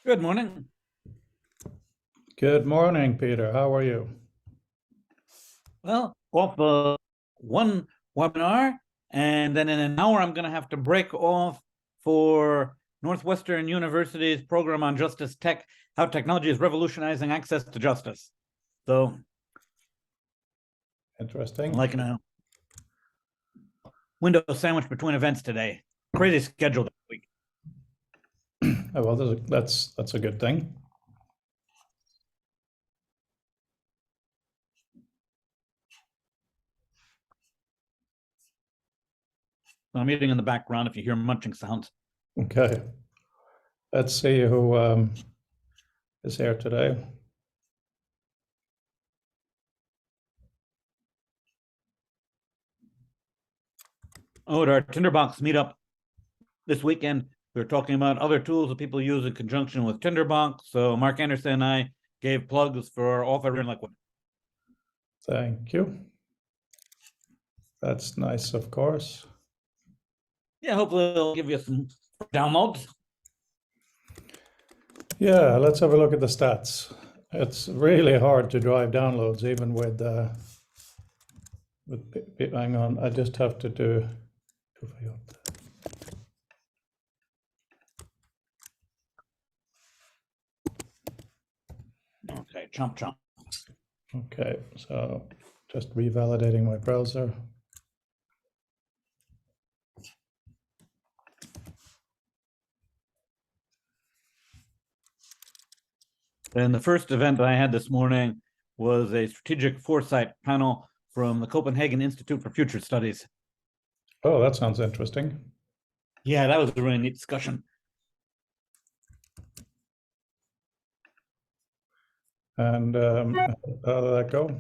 Good morning. Good morning, Peter. How are you? Well, off one webinar, and then in an hour, I'm going to have to break off for Northwestern University's program on Justice Tech, how technology is revolutionizing access to justice. So, Interesting. like a window sandwich between events today. Crazy schedule this week. Oh, well, that's a good thing. So I'm eating in the background if you hear munching sounds. Okay. Let's see who is here today. Oh, at our Tinderbox meetup this weekend, we were talking about other tools that people use in conjunction with Tinderbox. So Mark Anderson and I gave plugs for Author in Liquid. Thank you. That's nice, of course. Yeah, hopefully it'll give you some downloads. Yeah, let's have a look at the stats. It's really hard to drive downloads, even with hang on, I just have to do. Okay, chomp. Okay, so just revalidating my browser. And the first event I had this morning was a strategic foresight panel from the Copenhagen Institute for Future Studies. Oh, that sounds interesting. Yeah, that was a really neat discussion. And how did that go?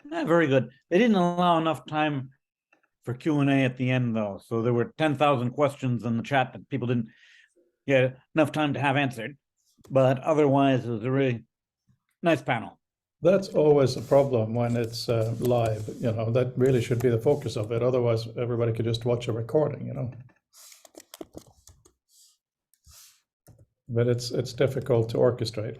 Yeah, very good. They didn't allow enough time for Q&A at the end, though. So there were 10,000 questions in the chat that people didn't get enough time to have answered. But otherwise, it was a really nice panel. That's always a problem when it's live. That really should be the focus of it. Otherwise, everybody could just watch a recording. But it's difficult to orchestrate.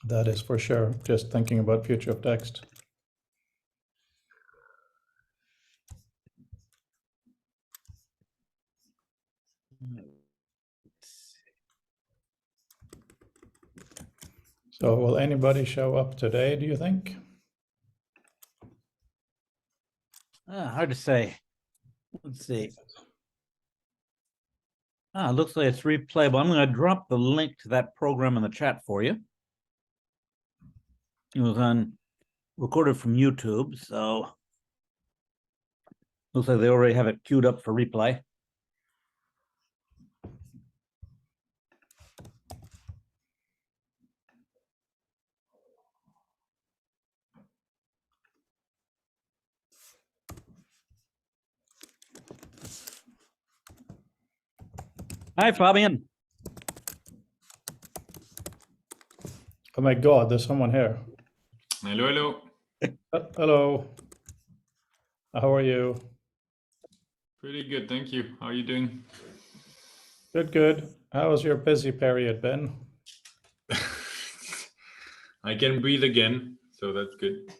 That is for sure. Just thinking about future of text. So will anybody show up today, do you think? Hard to say. Let's see. It looks like it's replayable. I'm going to drop the link to that program in the chat for you. It was recorded from YouTube, so looks like they already have it queued up for replay. Hi, Fabian. Oh my God, there's someone here. Hello. Hello. How are you? Pretty good, thank you. How are you doing? Good. How has your busy period been? I can breathe again, so that's good.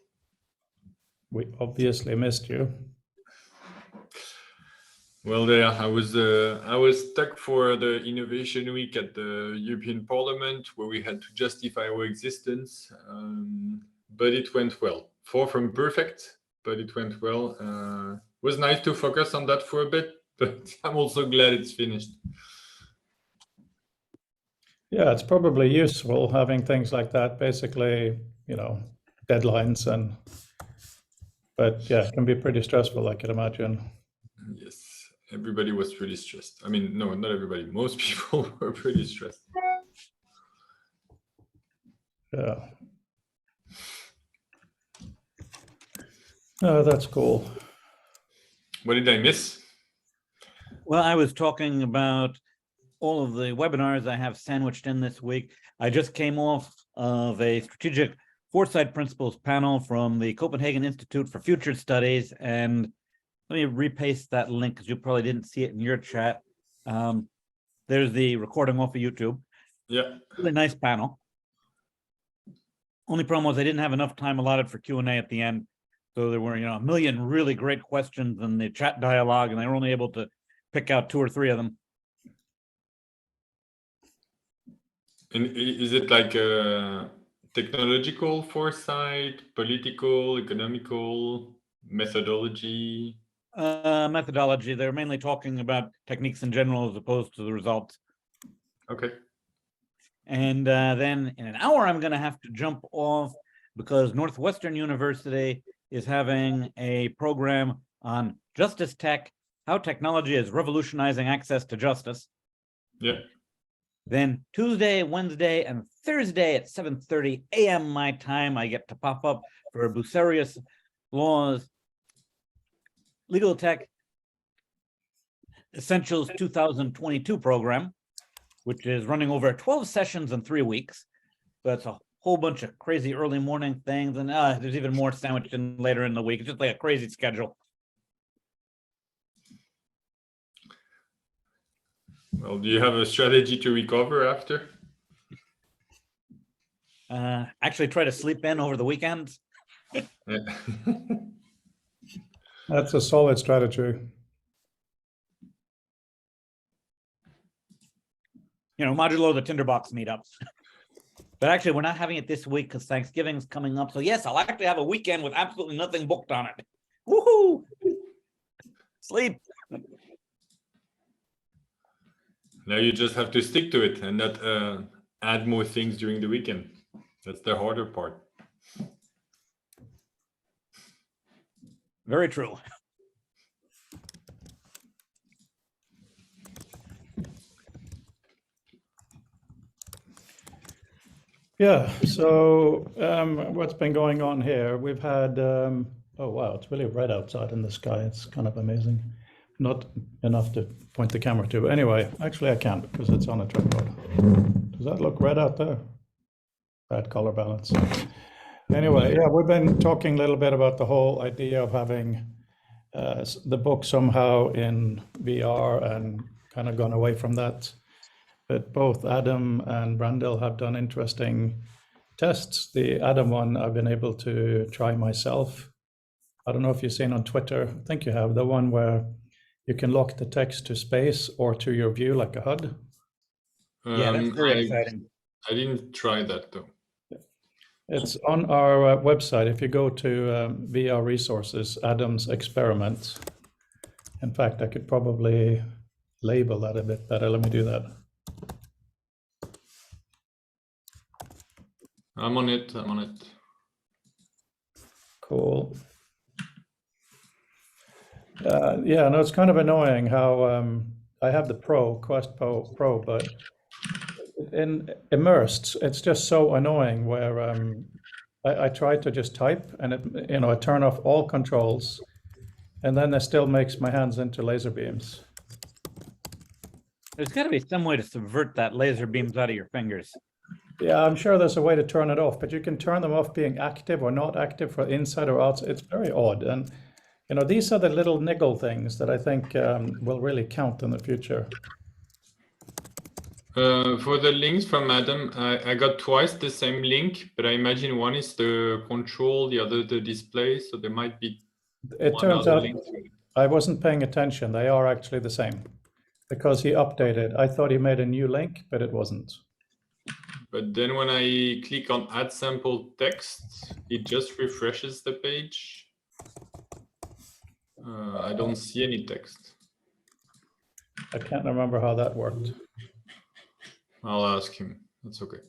We obviously missed you. Well, I was stuck for the Innovation Week at the European Parliament, where we had to justify our existence, but it went well. Far from perfect, but it went well. It was nice to focus on that for a bit, but I'm also glad it's finished. Yeah, it's probably useful having things like that, basically, deadlines but yeah, it can be pretty stressful, I can imagine. Yes, everybody was pretty stressed. I mean, no, not everybody. Most people were pretty stressed. Yeah. Oh, that's cool. What did I miss? Well, I was talking about all of the webinars I have sandwiched in this week. I just came off of a strategic foresight principles panel from the Copenhagen Institute for Future Studies, and let me repaste that link because you probably didn't see it in your chat. There's the recording off of YouTube. Yeah. Really nice panel. Only problem was I didn't have enough time allotted for Q&A at the end. So there were, a million really great questions in the chat dialogue, and they were only able to pick out 2 or 3 of them. And is it like a technological foresight, political, economical, methodology? Methodology. They're mainly talking about techniques in general as opposed to the results. Okay. And then in an hour, I'm going to have to jump off because Northwestern University is having a program on justice tech, how technology is revolutionizing access to justice. Yeah. Then Tuesday, Wednesday, and Thursday at 7:30 a.m. my time, I get to pop up for Bucerius Law's Legal Tech Essentials 2022 program, which is running over 12 sessions in 3 weeks. That's a whole bunch of crazy early morning things, and there's even more sandwiched in later in the week. It's just like a crazy schedule. Well, do you have a strategy to recover after? Actually try to sleep in over the weekends. Yeah. That's a solid strategy. Modulo the Tinderbox meetup. But actually, we're not having it this week because Thanksgiving's coming up. So yes, I'll actually have a weekend with absolutely nothing booked on it. Woohoo! Sleep. Now you just have to stick to it and not add more things during the weekend. That's the harder part. Very true. Yeah, so what's been going on here? We've had, oh wow, it's really red outside in the sky. It's kind of amazing. Not enough to point the camera to. Anyway, actually I can't because it's on a tripod. Does that look red out there? Bad color balance. Anyway, yeah, we've been talking a little bit about the whole idea of having the book somehow in VR and kind of gone away from that. But both Adam and Brandel have done interesting tests. The Adam one I've been able to try myself. I don't know if you've seen on Twitter, I think you have, the one where you can lock the text to space or to your view like a HUD. Yeah, that's very exciting. I didn't try that though. It's on our website. If you go to VR resources, Adam's experiment. In fact, I could probably label that a bit better. Let me do that. I'm on it. Cool. Yeah, no, it's kind of annoying how I have the Quest Pro, but in Immersed, it's just so annoying where I try to just type and I turn off all controls, and then it still makes my hands into laser beams. There's got to be some way to subvert that laser beams out of your fingers. Yeah, I'm sure there's a way to turn it off, but you can turn them off being active or not active for inside or outside. It's very odd. And, these are the little niggle things that I think will really count in the future. For the links from Adam, I got twice the same link, but I imagine one is the control, the other the display. So there might be. It turns out I wasn't paying attention. They are actually the same because he updated. I thought he made a new link, but it wasn't. But then when I click on add sample text, it just refreshes the page. I don't see any text. I can't remember how that worked. I'll ask him. That's okay.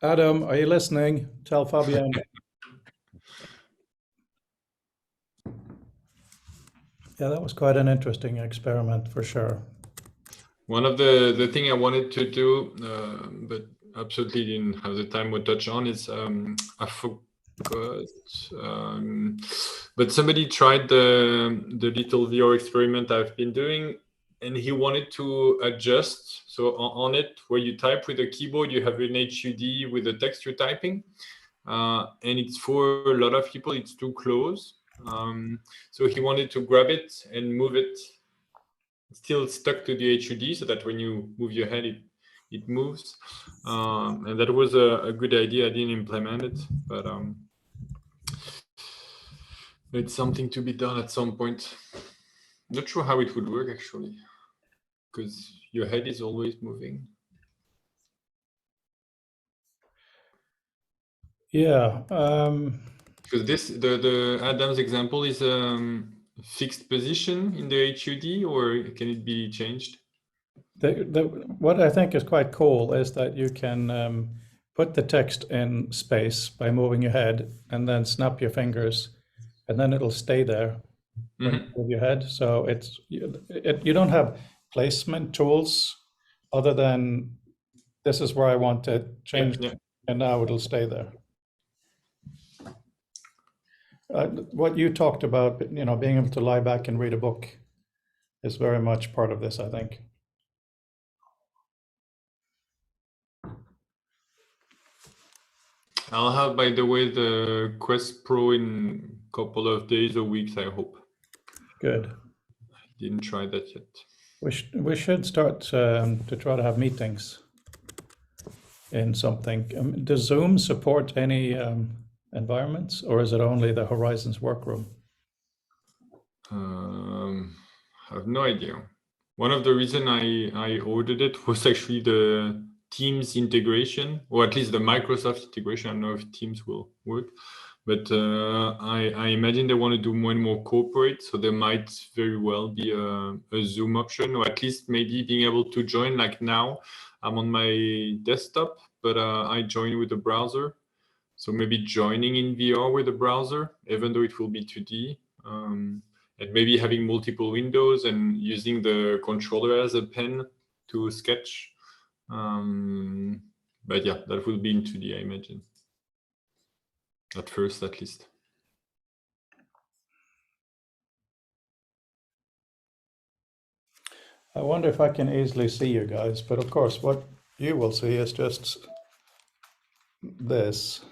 Adam, are you listening? Tell Fabian. Yeah, that was quite an interesting experiment for sure. One of the thing I wanted to do, but absolutely didn't have the time to touch on is I forgot. But somebody tried the little VR experiment I've been doing, and he wanted to adjust. So on it, where you type with a keyboard, you have an HUD with the text you're typing, and it's for a lot of people, it's too close. So he wanted to grab it and move it still stuck to the HUD so that when you move your head, it moves. And that was a good idea. I didn't implement it, but it's something to be done at some point. Not sure how it would work actually, because your head is always moving. Yeah. Because the Adam's example is fixed position in the HUD, or can it be changed? What I think is quite cool is that you can put the text in space by moving your head and then snap your fingers, and then it'll stay there when you move your head. So you don't have placement tools other than this is where I want to change, and now it'll stay there. What you talked about, being able to lie back and read a book is very much part of this, I think. I'll have, by the way, the Quest Pro in a couple of days or weeks, I hope. Good. I didn't try that yet. We should start to try to have meetings in something. Does Zoom support any environments, or is it only the Horizons workroom? I have no idea. One of the reasons I ordered it was actually the Teams integration, or at least the Microsoft integration. I don't know if Teams will work, but I imagine they want to do more and more corporate, so there might very well be a Zoom option, or at least maybe being able to join. Like now, I'm on my desktop, but I join with the browser. So maybe joining in VR with the browser, even though it will be 2D, and maybe having multiple windows and using the controller as a pen to sketch. But yeah, that will be in 2D, I imagine. At first, at least. I wonder if I can easily see you guys, but of course, what you will see is just this.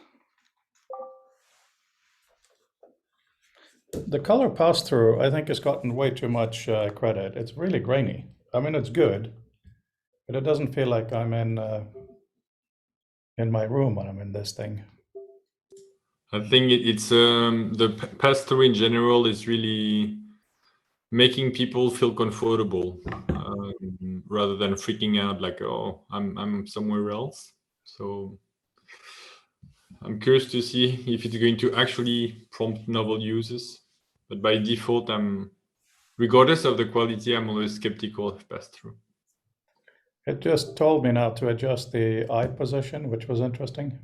The color pass-through, I think, has gotten way too much credit. It's really grainy. I mean, it's good, but it doesn't feel like I'm in my room when I'm in this thing. I think it's the pass-through in general is really making people feel comfortable rather than freaking out like, oh, I'm somewhere else. So I'm curious to see if it's going to actually prompt novel uses. But by default, regardless of the quality, I'm always skeptical of pass-through. It just told me now to adjust the eye position, which was interesting.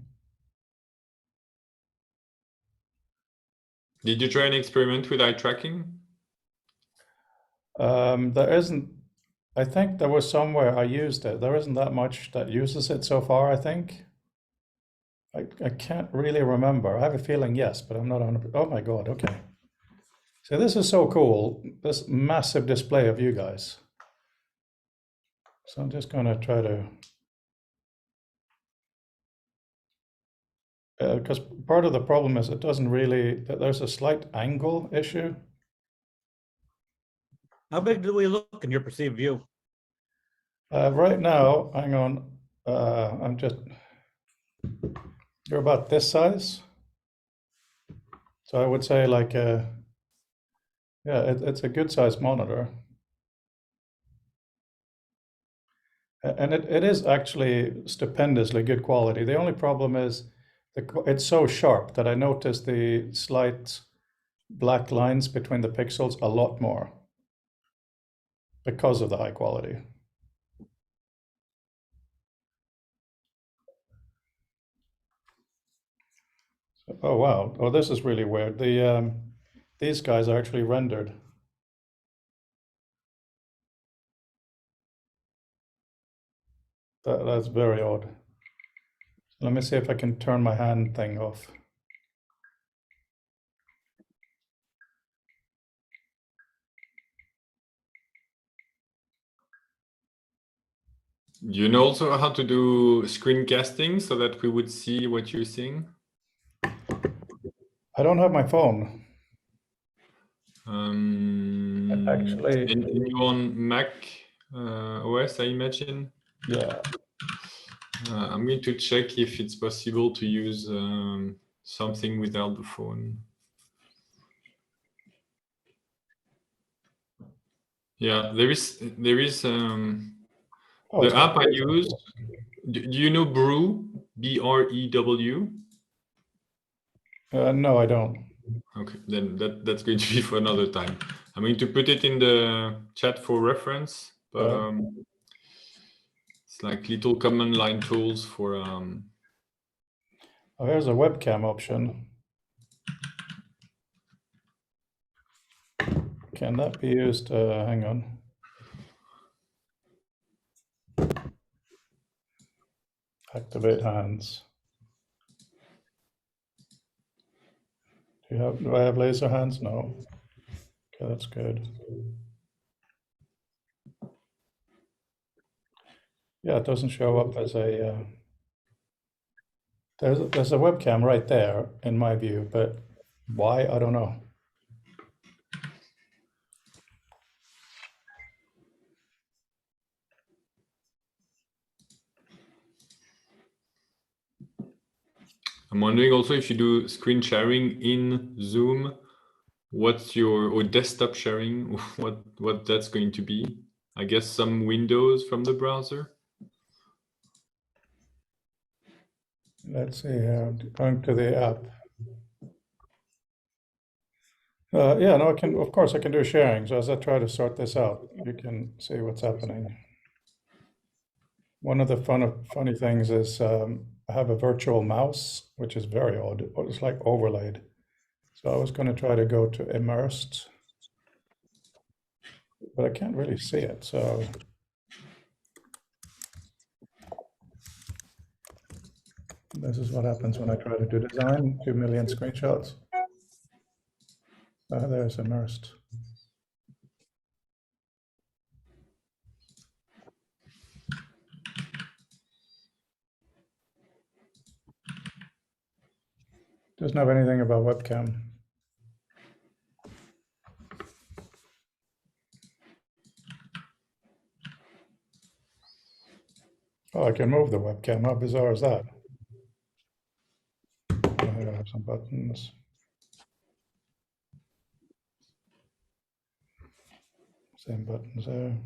Did you try an experiment with eye tracking? There isn't, I think there was somewhere I used it. There isn't that much that uses it so far, I think. I can't really remember. I have a feeling yes, but I'm not 100%. Oh my God, okay. So this is so cool, this massive display of you guys. So I'm just going to try to, because part of the problem is it doesn't really, there's a slight angle issue. How big do we look in your perceived view? Right now, hang on, you're about this size. So I would say like, yeah, it's a good size monitor. And it is actually stupendously good quality. The only problem is it's so sharp that I noticed the slight black lines between the pixels a lot more because of the high quality. Oh wow! Oh, this is really weird. These guys are actually rendered. That's very odd. Let me see if I can turn my hand thing off. Do you know also how to do screencasting so that we would see what you're seeing? I don't have my phone. Actually, and you're on Mac OS, I imagine. yeah. I'm going to check if it's possible to use something without the phone. Yeah, there is Oh, the it's app I got- use. Do you know Brew? BREW? No, I don't. Okay, then that's going to be for another time. I'm going to put it in the chat for reference, but it's like little command line tools for Oh, here's a webcam option. Can that be used? Hang on. Activate hands. Do I have laser hands? No. Okay, that's good. Yeah, it doesn't show up as a. There's a webcam right there in my view, but why? I don't know. I'm wondering also if you do screen sharing in Zoom, what's your or desktop sharing, what that's going to be. I guess some windows from the browser. Let's see here. Going to the app. Yeah, no, I can. Of course, I can do sharing. So as I try to sort this out, you can see what's happening. One of the funny things is I have a virtual mouse, which is very odd. It's like overlaid. So I was going to try to go to immersed, but I can't really see it. So this is what happens when I try to do design, 2 million screenshots. There's immersed. Doesn't have anything about webcam. Oh, I can move the webcam. How bizarre is that? Here I have some buttons. Same buttons there.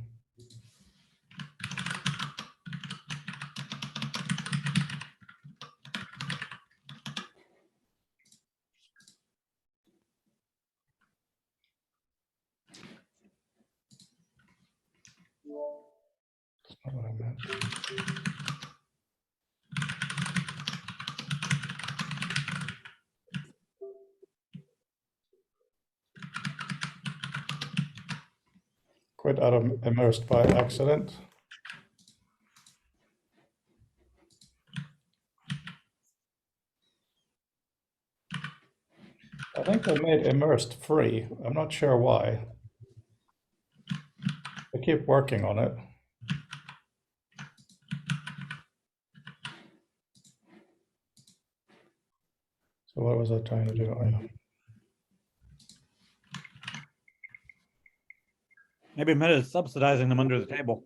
That's not what I meant. Quit out of immersed by accident. I think they made immersed free. I'm not sure why. I keep working on it. So what was I trying to do? Maybe Meta is subsidizing them under the table.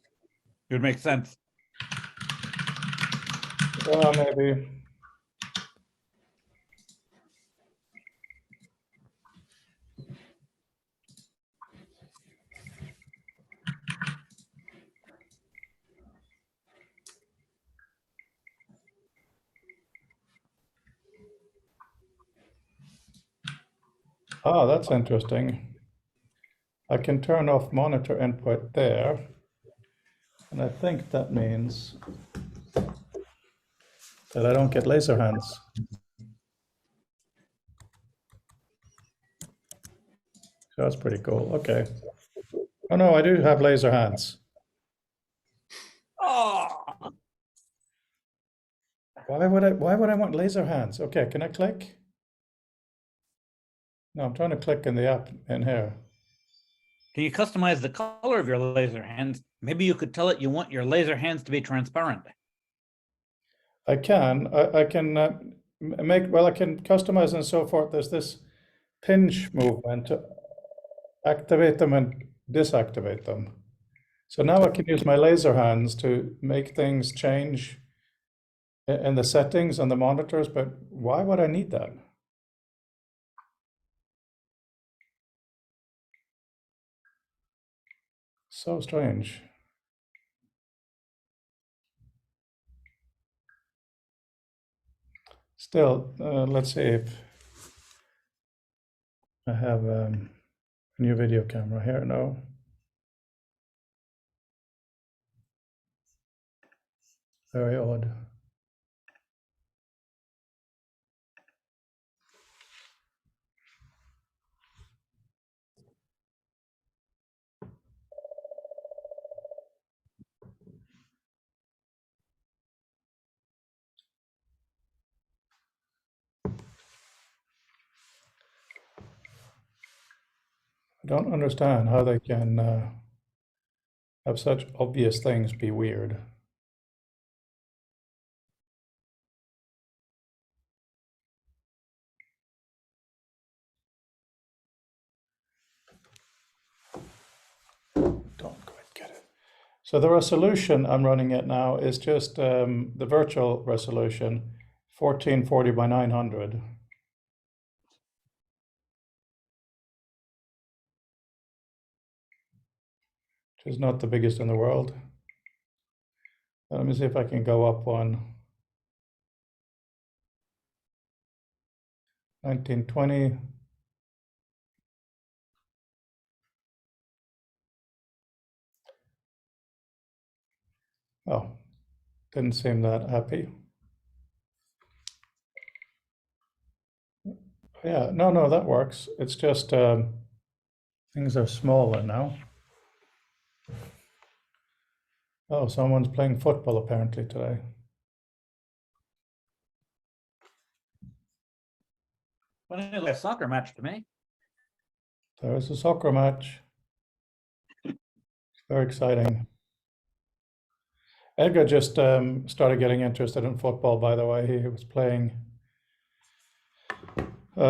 It would make sense. Well, maybe. Oh, that's interesting. I can turn off monitor input there. And I think that means that I don't get laser hands. So that's pretty cool. Okay. Oh no, I do have laser hands. Oh, Why would I want laser hands? Okay, can I click? No, I'm trying to click in the app in here. can you customize the color of your laser hands? Maybe you could tell it you want your laser hands to be transparent. I can. I can I can customize and so forth. There's this pinch movement. activate them and deactivate them. So now I can use my laser hands to make things change in the settings on the monitors, but why would I need that? So strange. Still, let's see if I have a new video camera here. No. Very odd. I don't understand how they can have such obvious things be weird. Don't quite get it. So the resolution I'm running at now is just the virtual resolution, 1440 by 900. Which is not the biggest in the world. Let me see if I can go up one. 1920. Oh, didn't seem that happy. Yeah, no, that works. It's just things are smaller now. Oh, someone's playing football apparently today. Well, it's like a soccer match to me. There is a soccer match. Very exciting. Edgar just started getting interested in football, by the way. He was playing. He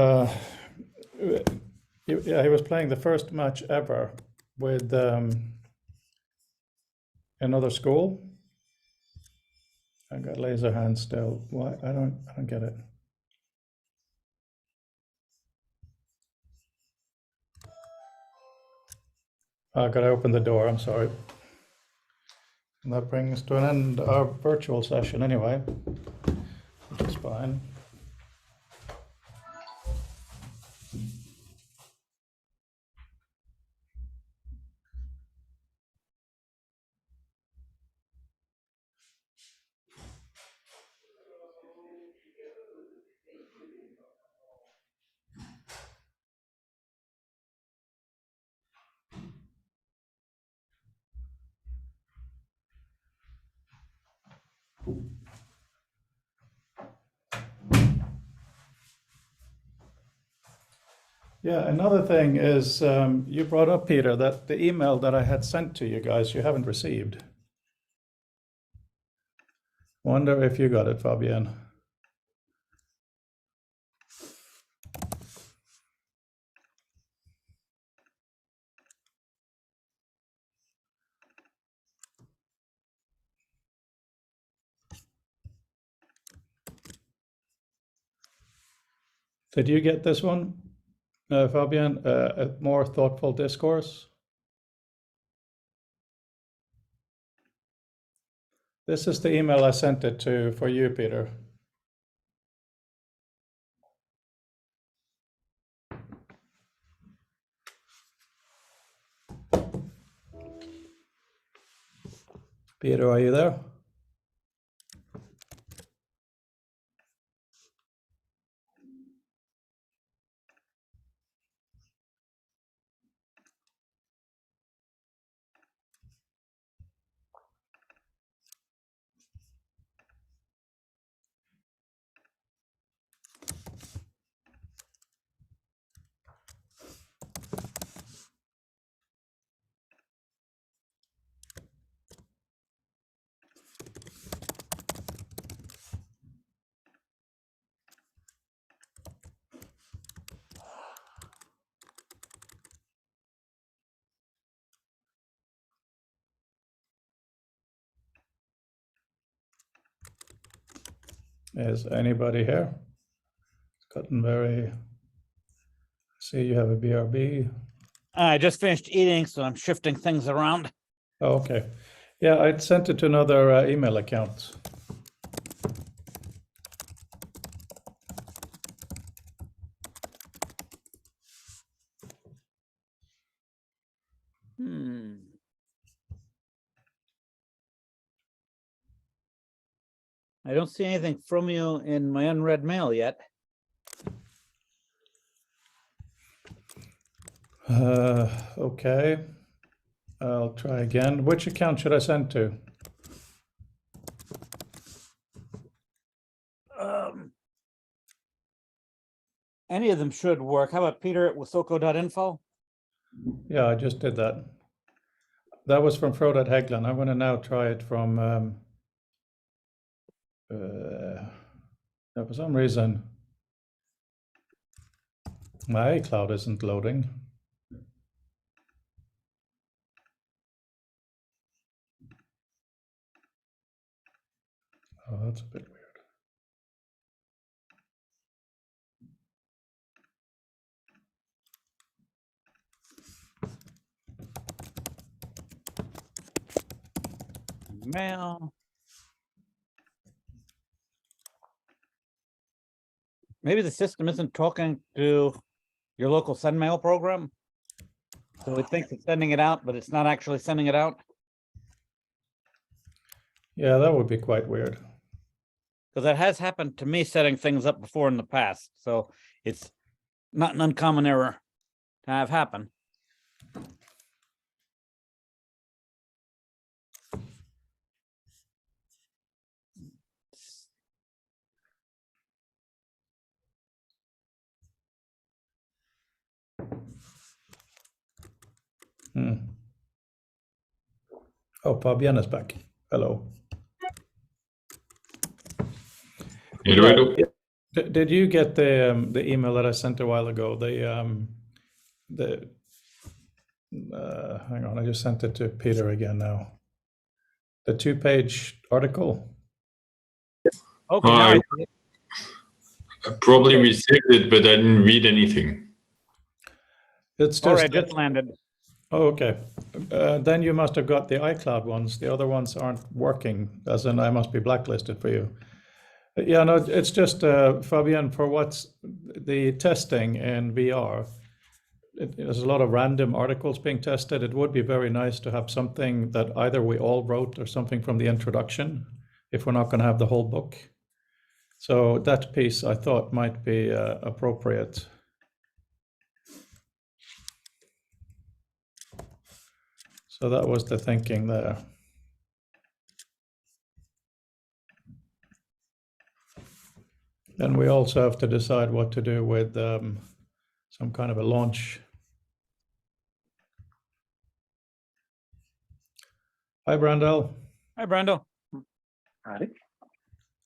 was playing the first match ever with another school. I got laser hands still. Why? I don't get it. I gotta open the door. I'm sorry. And that brings to an end our virtual session anyway, which is fine. Yeah, another thing is you brought up, Peter, that the email that I had sent to you guys, you haven't received. Wonder if you got it, Fabian. Did you get this one, Fabian? A more thoughtful discourse? This is the email I sent it to for you, Peter. Peter, are you there? Is anybody here? Cottonberry. See, you have a BRB. I just finished eating, so I'm shifting things around. Oh, okay. Yeah, I sent it to another email account. I don't see anything from you in my unread mail yet. Okay. I'll try again. Which account should I send to? Any of them should work. How about Peter at wasoko.info? Yeah, I just did that. That was from Frode Hegland. I'm going to now try it from. For some reason, my iCloud isn't loading. Oh, that's a bit weird. Mail. Maybe the system isn't talking to your local send mail program. So it thinks it's sending it out, but it's not actually sending it out. Yeah, that would be quite weird. Because that has happened to me setting things up before in the past. So it's not an uncommon error to have happen. Oh, Fabian is back. Hello. Hello. Did you get the email that I sent a while ago? Hang on, I just sent it to Peter again now. The 2-page article. Okay, now I see it. I probably received it, but I didn't read anything. It's just. All right, just landed. Oh, okay. Then you must have got the iCloud ones. The other ones aren't working, as in I must be blacklisted for you. Yeah, no, it's just, Fabian, for what's the testing in VR, there's a lot of random articles being tested. It would be very nice to have something that either we all wrote or something from the introduction, if we're not going to have the whole book. So that piece I thought might be appropriate. So that was the thinking there. Then we also have to decide what to do with some kind of a launch. Hi, Brandel. Hi, Brando. Howdy.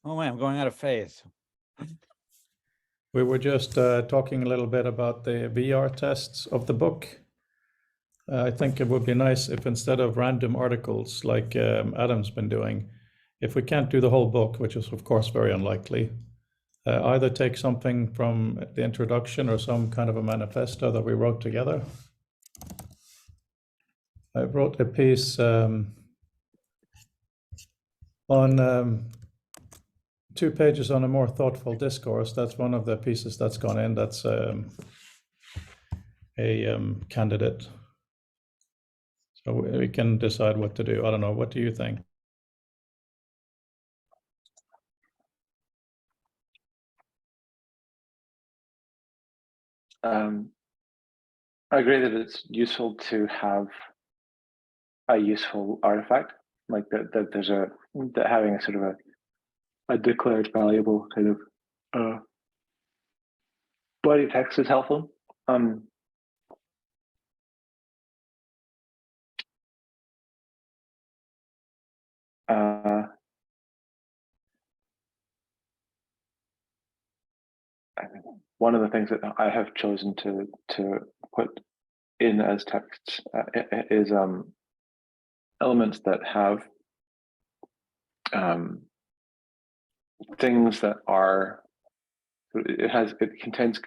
Oh man, I'm going out of phase. We were just talking a little bit about the VR tests of the book. I think it would be nice if instead of random articles like Adam's been doing, if we can't do the whole book, which is of course very unlikely, either take something from the introduction or some kind of a manifesto that we wrote together. I wrote a piece on 2 pages on a more thoughtful discourse. That's one of the pieces that's gone in. That's a candidate. So we can decide what to do. I don't know. What do you think? I agree that it's useful to have a useful artifact, like that there's that having a sort of a declared valuable kind of body text is helpful. One of the things that I have chosen to put in as text is elements that have things that are, it contains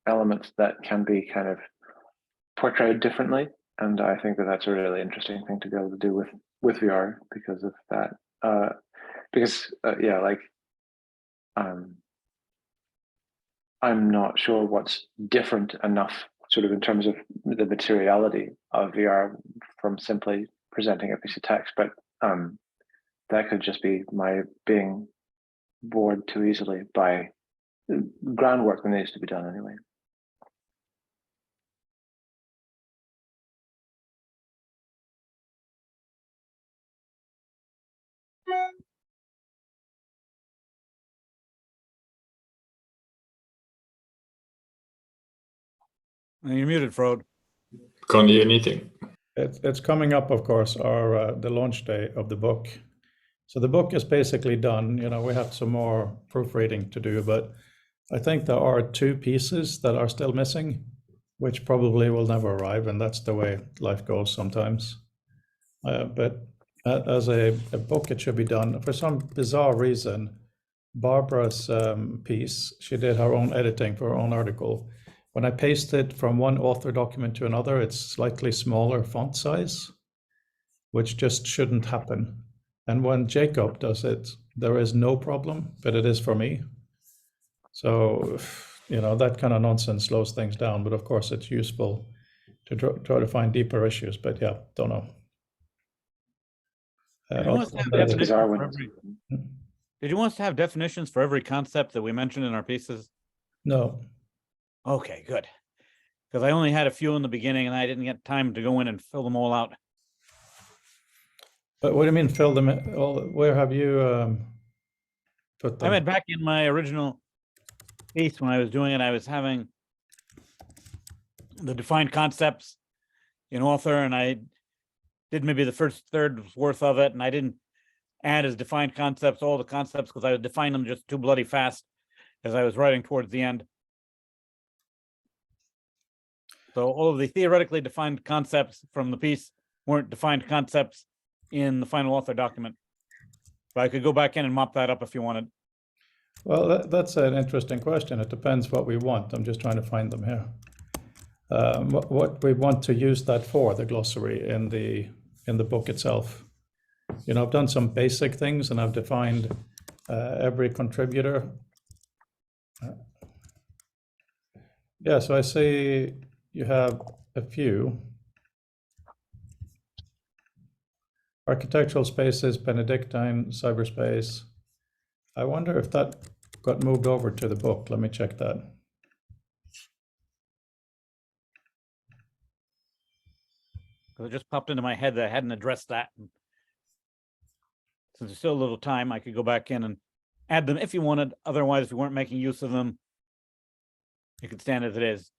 elements that can be kind of portrayed differently, and I think that that's a really interesting thing to be able to do with VR because of that. Yeah, like I'm not sure what's different enough, sort of in terms of the materiality of VR from simply presenting a piece of text, but that could just be my being bored too easily by groundwork that needs to be done anyway. You're muted, Frode. Can't hear anything. It's coming up, of course, our the launch day of the book. So the book is basically done. You know, we have some more proofreading to do, but I think there are 2 pieces that are still missing, which probably will never arrive, and that's the way life goes sometimes. But as a book, it should be done. For some bizarre reason, Barbara's piece, she did her own editing for her own article. When I paste it from one author document to another, it's slightly smaller font size, which just shouldn't happen. And when Jacob does it, there is no problem, but it is for me. So, you know, that kind of nonsense slows things down, but of course it's useful to try to find deeper issues, but yeah, don't know. Did you want us to have That's definitions bizarre for when every- Did you want us to have definitions for every concept that we mentioned in our pieces? No, Okay, good. Because I only had a few in the beginning and I didn't get time to go in and fill them all out. but what do you mean fill them in? Where have you put I them? went back in my original piece when I was doing it, I was having the defined concepts in author, and I did maybe the first third worth of it, and I didn't add as defined concepts all the concepts because I would define them just too bloody fast as I was writing towards the end. So all of the theoretically defined concepts from the piece weren't defined concepts in the final author document. But I could go back in and mop that up if you wanted. Well, that's an interesting question. It depends what we want. I'm just trying to find them here. What we want to use that for, the glossary in the book itself. You know, I've done some basic things and I've defined every contributor. Yeah, so I see you have a few. Architectural spaces, Benedictine, cyberspace. I wonder if that got moved over to the book. Let me check that. Because it just popped into my head that I hadn't addressed that. And since there's still a little time, I could go back in and add them if you wanted. Otherwise, if we weren't making use of them, it could stand as it is.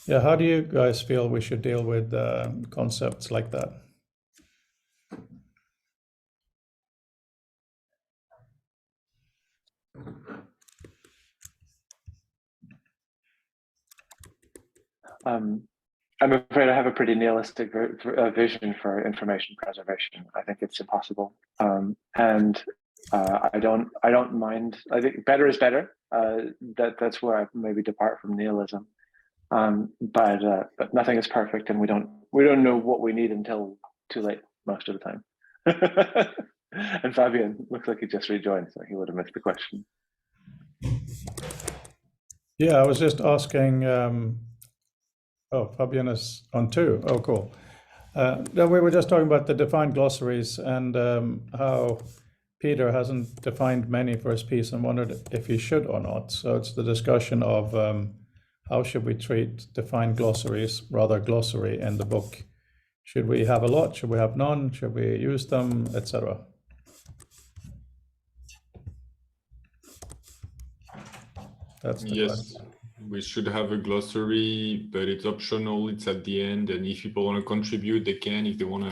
Yeah, how do you guys feel we should deal with concepts like that? I'm afraid I have a pretty nihilistic vision for information preservation. I think it's impossible, and I don't mind. I think better is better. That's where I maybe depart from nihilism. But nothing is perfect, and we don't know what we need until too late most of the time. And Fabian looks like he just rejoined, so he would have missed the question. Yeah, I was just asking. Oh, Fabian is on too. Oh, cool. We were just talking about the defined glossaries and how Peter hasn't defined many for his piece and wondered if he should or not. So it's the discussion of how should we treat defined glossaries, rather glossary in the book. Should we have a lot? Should we have none? Should we use them, etc.? That's the Yes, question. we should have a glossary, but it's optional. It's at the end, and if people want to contribute, they can. If they want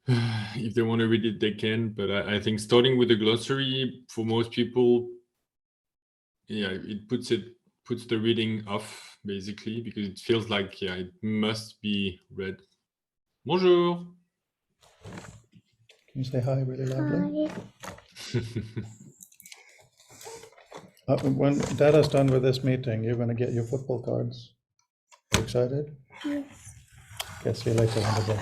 to read it, they can. But I think starting with the glossary for most people, yeah, it puts the reading off basically because it feels like it must be read. Bonjour. Can you say hi really loudly? When Dada's done with this meeting, you're going to get your football cards. You excited? Yes. Okay, see you later on the day.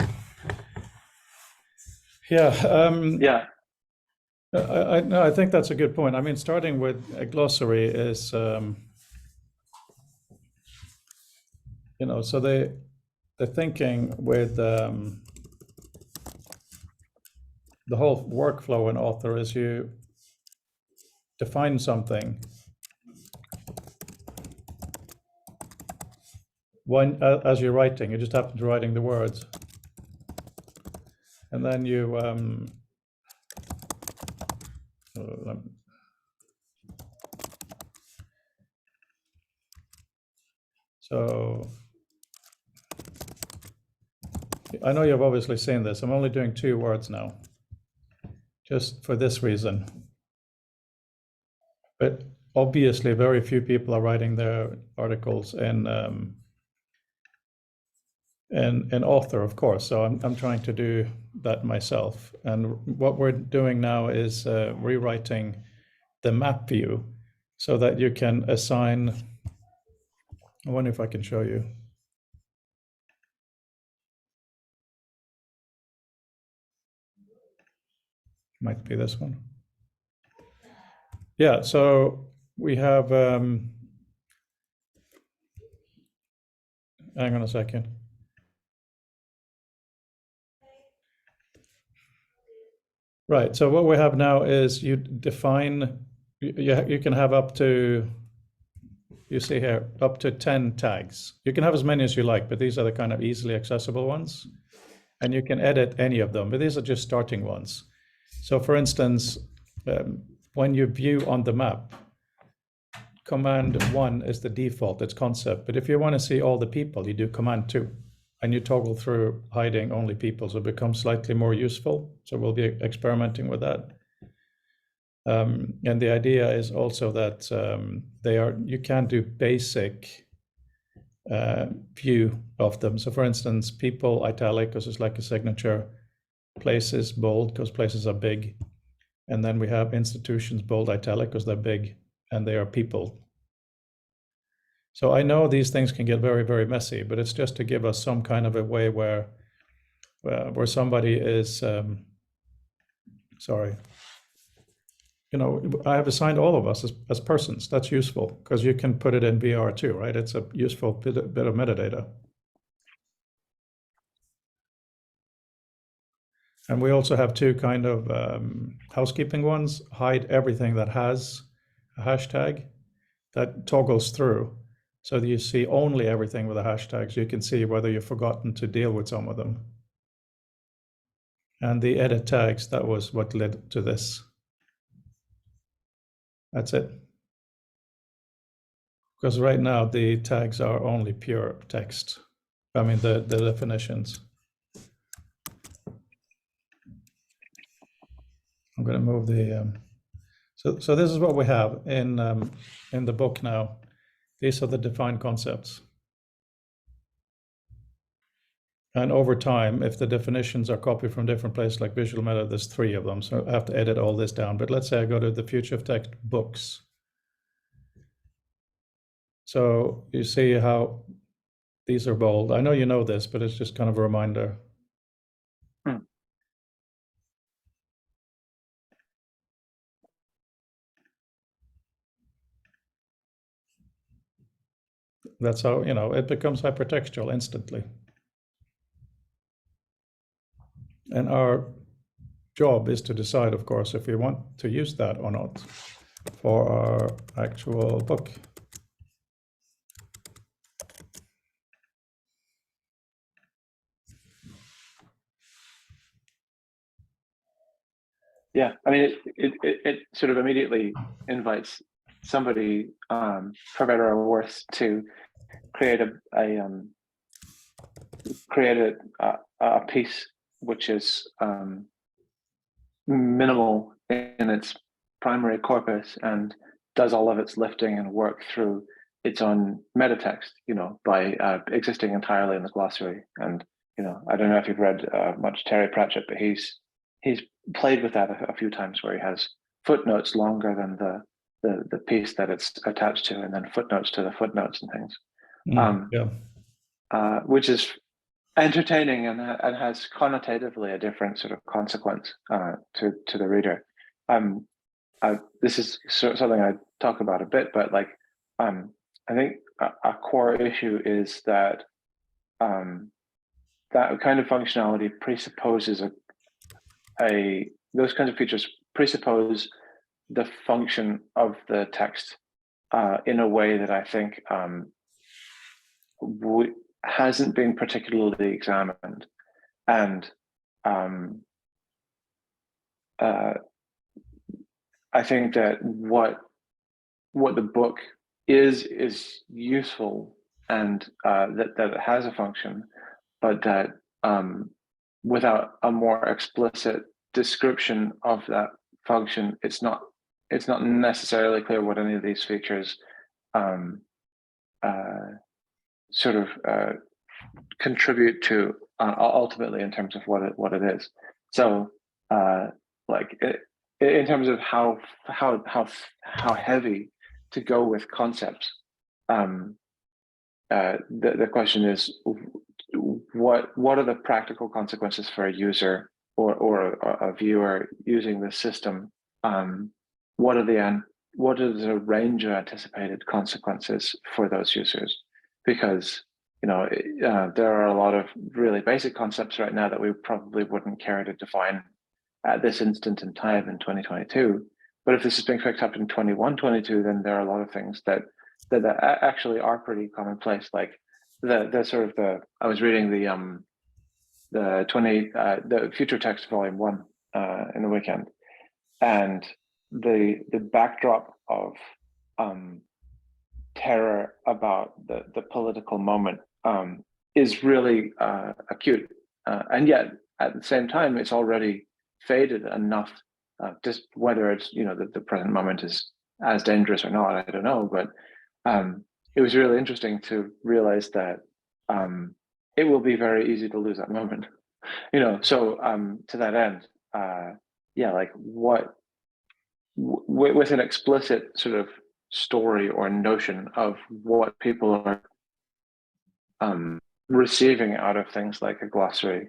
Yeah. Yeah. No, I think that's a good point. I mean, starting with a glossary is, you know, so the thinking with the whole workflow in Author is you define something when as you're writing, you just happen to writing the words, and then you so I know you've obviously seen this. I'm only doing 2 words now, just for this reason. But obviously, very few people are writing their articles in Author, of course. So I'm trying to do that myself. And what we're doing now is rewriting the map view so that you can assign. I wonder if I can show you. Might be this one. Yeah, so we have, hang on a second. Right, so what we have now is you define, you can have up to, you see here, up to 10 tags. You can have as many as you like, but these are the kind of easily accessible ones. And you can edit any of them, but these are just starting ones. So for instance, when you view on the map, command 1 is the default, it's concept. But if you want to see all the people, you do command 2. And you toggle through hiding only people, so it becomes slightly more useful. So we'll be experimenting with that. And the idea is also that you can do basic view of them. So for instance, people italic, because it's like a signature, places bold, because places are big. And then we have institutions bold italic, because they're big and they are people. So I know these things can get very, very messy, but it's just to give us some kind of a way where somebody is, sorry, you know, I have assigned all of us as persons. That's useful because you can put it in VR too, right? It's a useful bit of metadata. And we also have 2 kind of housekeeping ones. Hide everything that has a hashtag that toggles through. So that you see only everything with a hashtag, so you can see whether you've forgotten to deal with some of them. And the edit tags, that was what led to this. That's it. Because right now the tags are only pure text. I mean the definitions. I'm going to move the. So this is what we have in the book now. These are the defined concepts. And over time, if the definitions are copied from different places like Visual Meta, there's 3 of them. So I have to edit all this down. But let's say I go to the Future of Text books. So you see how these are bold. I know you know this, but it's just kind of a reminder. That's how, you know, it becomes hypertextual instantly. And our job is to decide, of course, if we want to use that or not for our actual book. Yeah, I mean, it sort of immediately invites somebody, for better or worse, to create a piece which is minimal in its primary corpus and does all of its lifting and work through its own meta text, you know, by existing entirely in the glossary. And you know, I don't know if you've read much Terry Pratchett, but he's played with that a few times, where he has footnotes longer than the piece that it's attached to, and then footnotes to the footnotes and things, Yeah. which is entertaining and has connotatively a different sort of consequence to the reader. This is something I talk about a bit, but like I think a core issue is that that kind of functionality presupposes those kinds of features presuppose the function of the text in a way that I think hasn't been particularly examined, and I think that what the book is useful, and that it has a function, but that without a more explicit description of that function, it's not necessarily clear what any of these features sort of contribute to ultimately in terms of what it is. So like in terms of how heavy to go with concepts, the question is, what are the practical consequences for a user or a viewer using this system? What are the range of anticipated consequences for those users? Because there are a lot of really basic concepts right now that we probably wouldn't care to define at this instant in time in 2022. But if this is being picked up in 21-22, then there are a lot of things that actually are pretty commonplace. Like I was reading the Future Text Volume 1 in the weekend, and the backdrop of terror about the political moment is really acute, and yet at the same time it's already faded enough. Just whether it's the present moment is as dangerous or not, I don't know, but it was really interesting to realize that it will be very easy to lose that moment. So to that end, like with an explicit sort of story or notion of what people are receiving out of things like a glossary,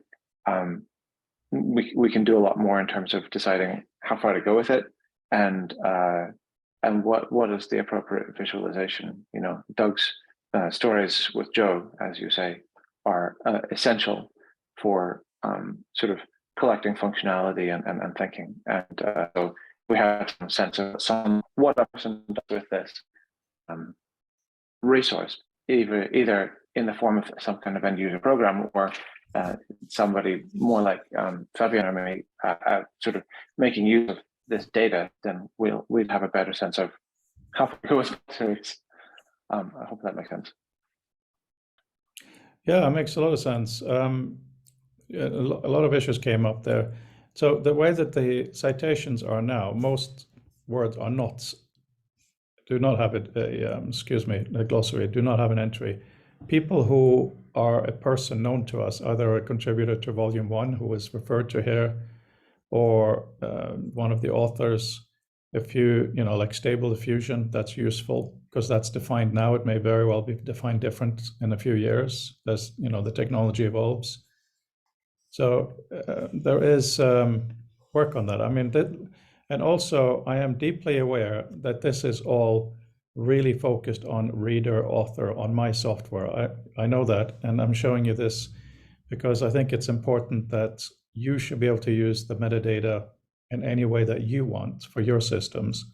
we can do a lot more in terms of deciding how far to go with it, and what is the appropriate visualization. Doug's stories with Joe, as you say, are essential for sort of collecting functionality and thinking, and so we have some sense of what a person does with this resource, either in the form of some kind of end user program, or somebody more like Fabian or me sort of making use of this data. Then we'd have a better sense of how to go with the series. I hope that makes sense. Yeah, it makes a lot of sense. A lot of issues came up there. So the way that the citations are now, most words are do not have a glossary, do not have an entry. People who are a person known to us, either a contributor to Volume 1 who is referred to here, or one of the authors, if like Stable Diffusion, that's useful because that's defined now. It may very well be defined different in a few years as the technology evolves. So there is work on that. I mean, and also I am deeply aware that this is all really focused on reader author on my software. I know that, and I'm showing you this because I think it's important that you should be able to use the metadata in any way that you want for your systems,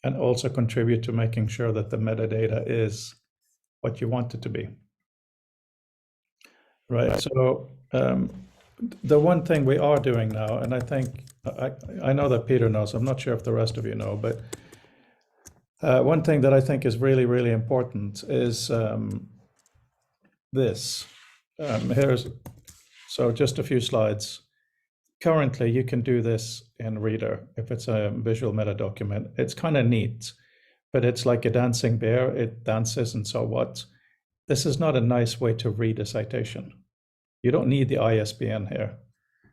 and also contribute to making sure that the metadata is what you want it to be. Right. So the one thing we are doing now, and I think I know that Peter knows, I'm not sure if the rest of you know, but one thing that I think is really, really important is this. So just a few slides. Currently, you can do this in Reader if it's a visual meta document. It's kind of neat, but it's like a dancing bear. It dances, and so what? This is not a nice way to read a citation. You don't need the ISBN here.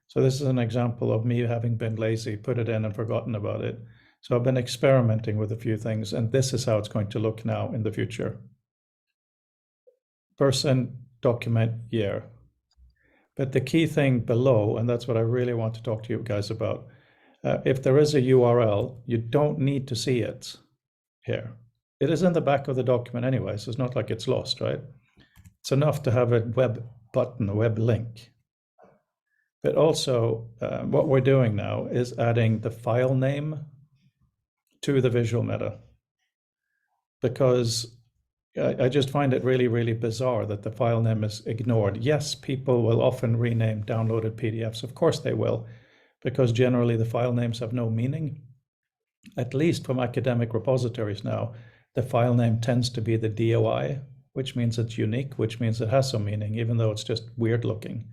So this is an example of me having been lazy, put it in and forgotten about it. So I've been experimenting with a few things, and this is how it's going to look now in the future. Person, document, year. But the key thing below, and that's what I really want to talk to you guys about, if there is a URL, you don't need to see it here. It is in the back of the document anyway, so it's not like it's lost, right? It's enough to have a web button, a web link. But also, what we're doing now is adding the file name to the visual meta, because I just find it really, really bizarre that the file name is ignored. Yes, people will often rename downloaded PDFs. Of course they will, because generally the file names have no meaning. At least from academic repositories now, the file name tends to be the DOI, which means it's unique, which means it has some meaning, even though it's just weird looking.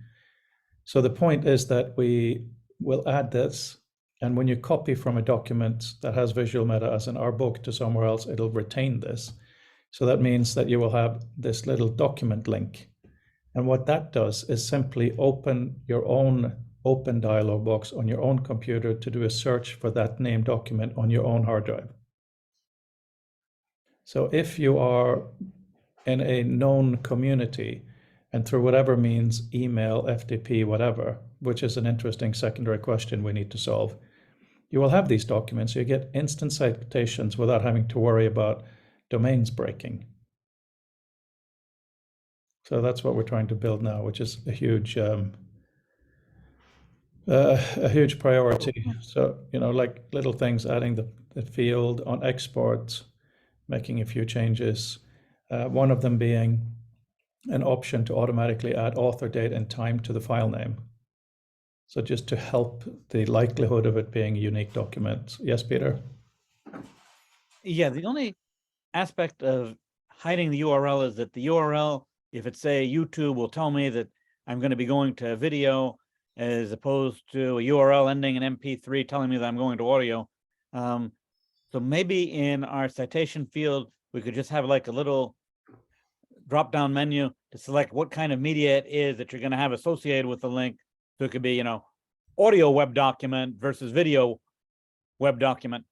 So the point is that we will add this, and when you copy from a document that has visual meta as in our book to somewhere else, it'll retain this. So that means that you will have this little document link. And what that does is simply open your own open dialog box on your own computer to do a search for that named document on your own hard drive. So if you are in a known community and through whatever means, email, FTP, whatever, which is an interesting secondary question we need to solve, you will have these documents. So you get instant citations without having to worry about domains breaking. So that's what we're trying to build now, which is a huge priority. So, like little things, adding the field on exports, making a few changes. One of them being an option to automatically add author date and time to the file name. So just to help the likelihood of it being a unique document. Yes, Peter? Yeah, the only aspect of hiding the URL is that the URL, if it's say YouTube, will tell me that I'm going to be going to video, as opposed to a URL ending in MP3 telling me that I'm going to audio. So maybe in our citation field, we could just have like a little drop-down menu to select what kind of media it is that you're going to have associated with the link. So it could be, audio web document versus video web document.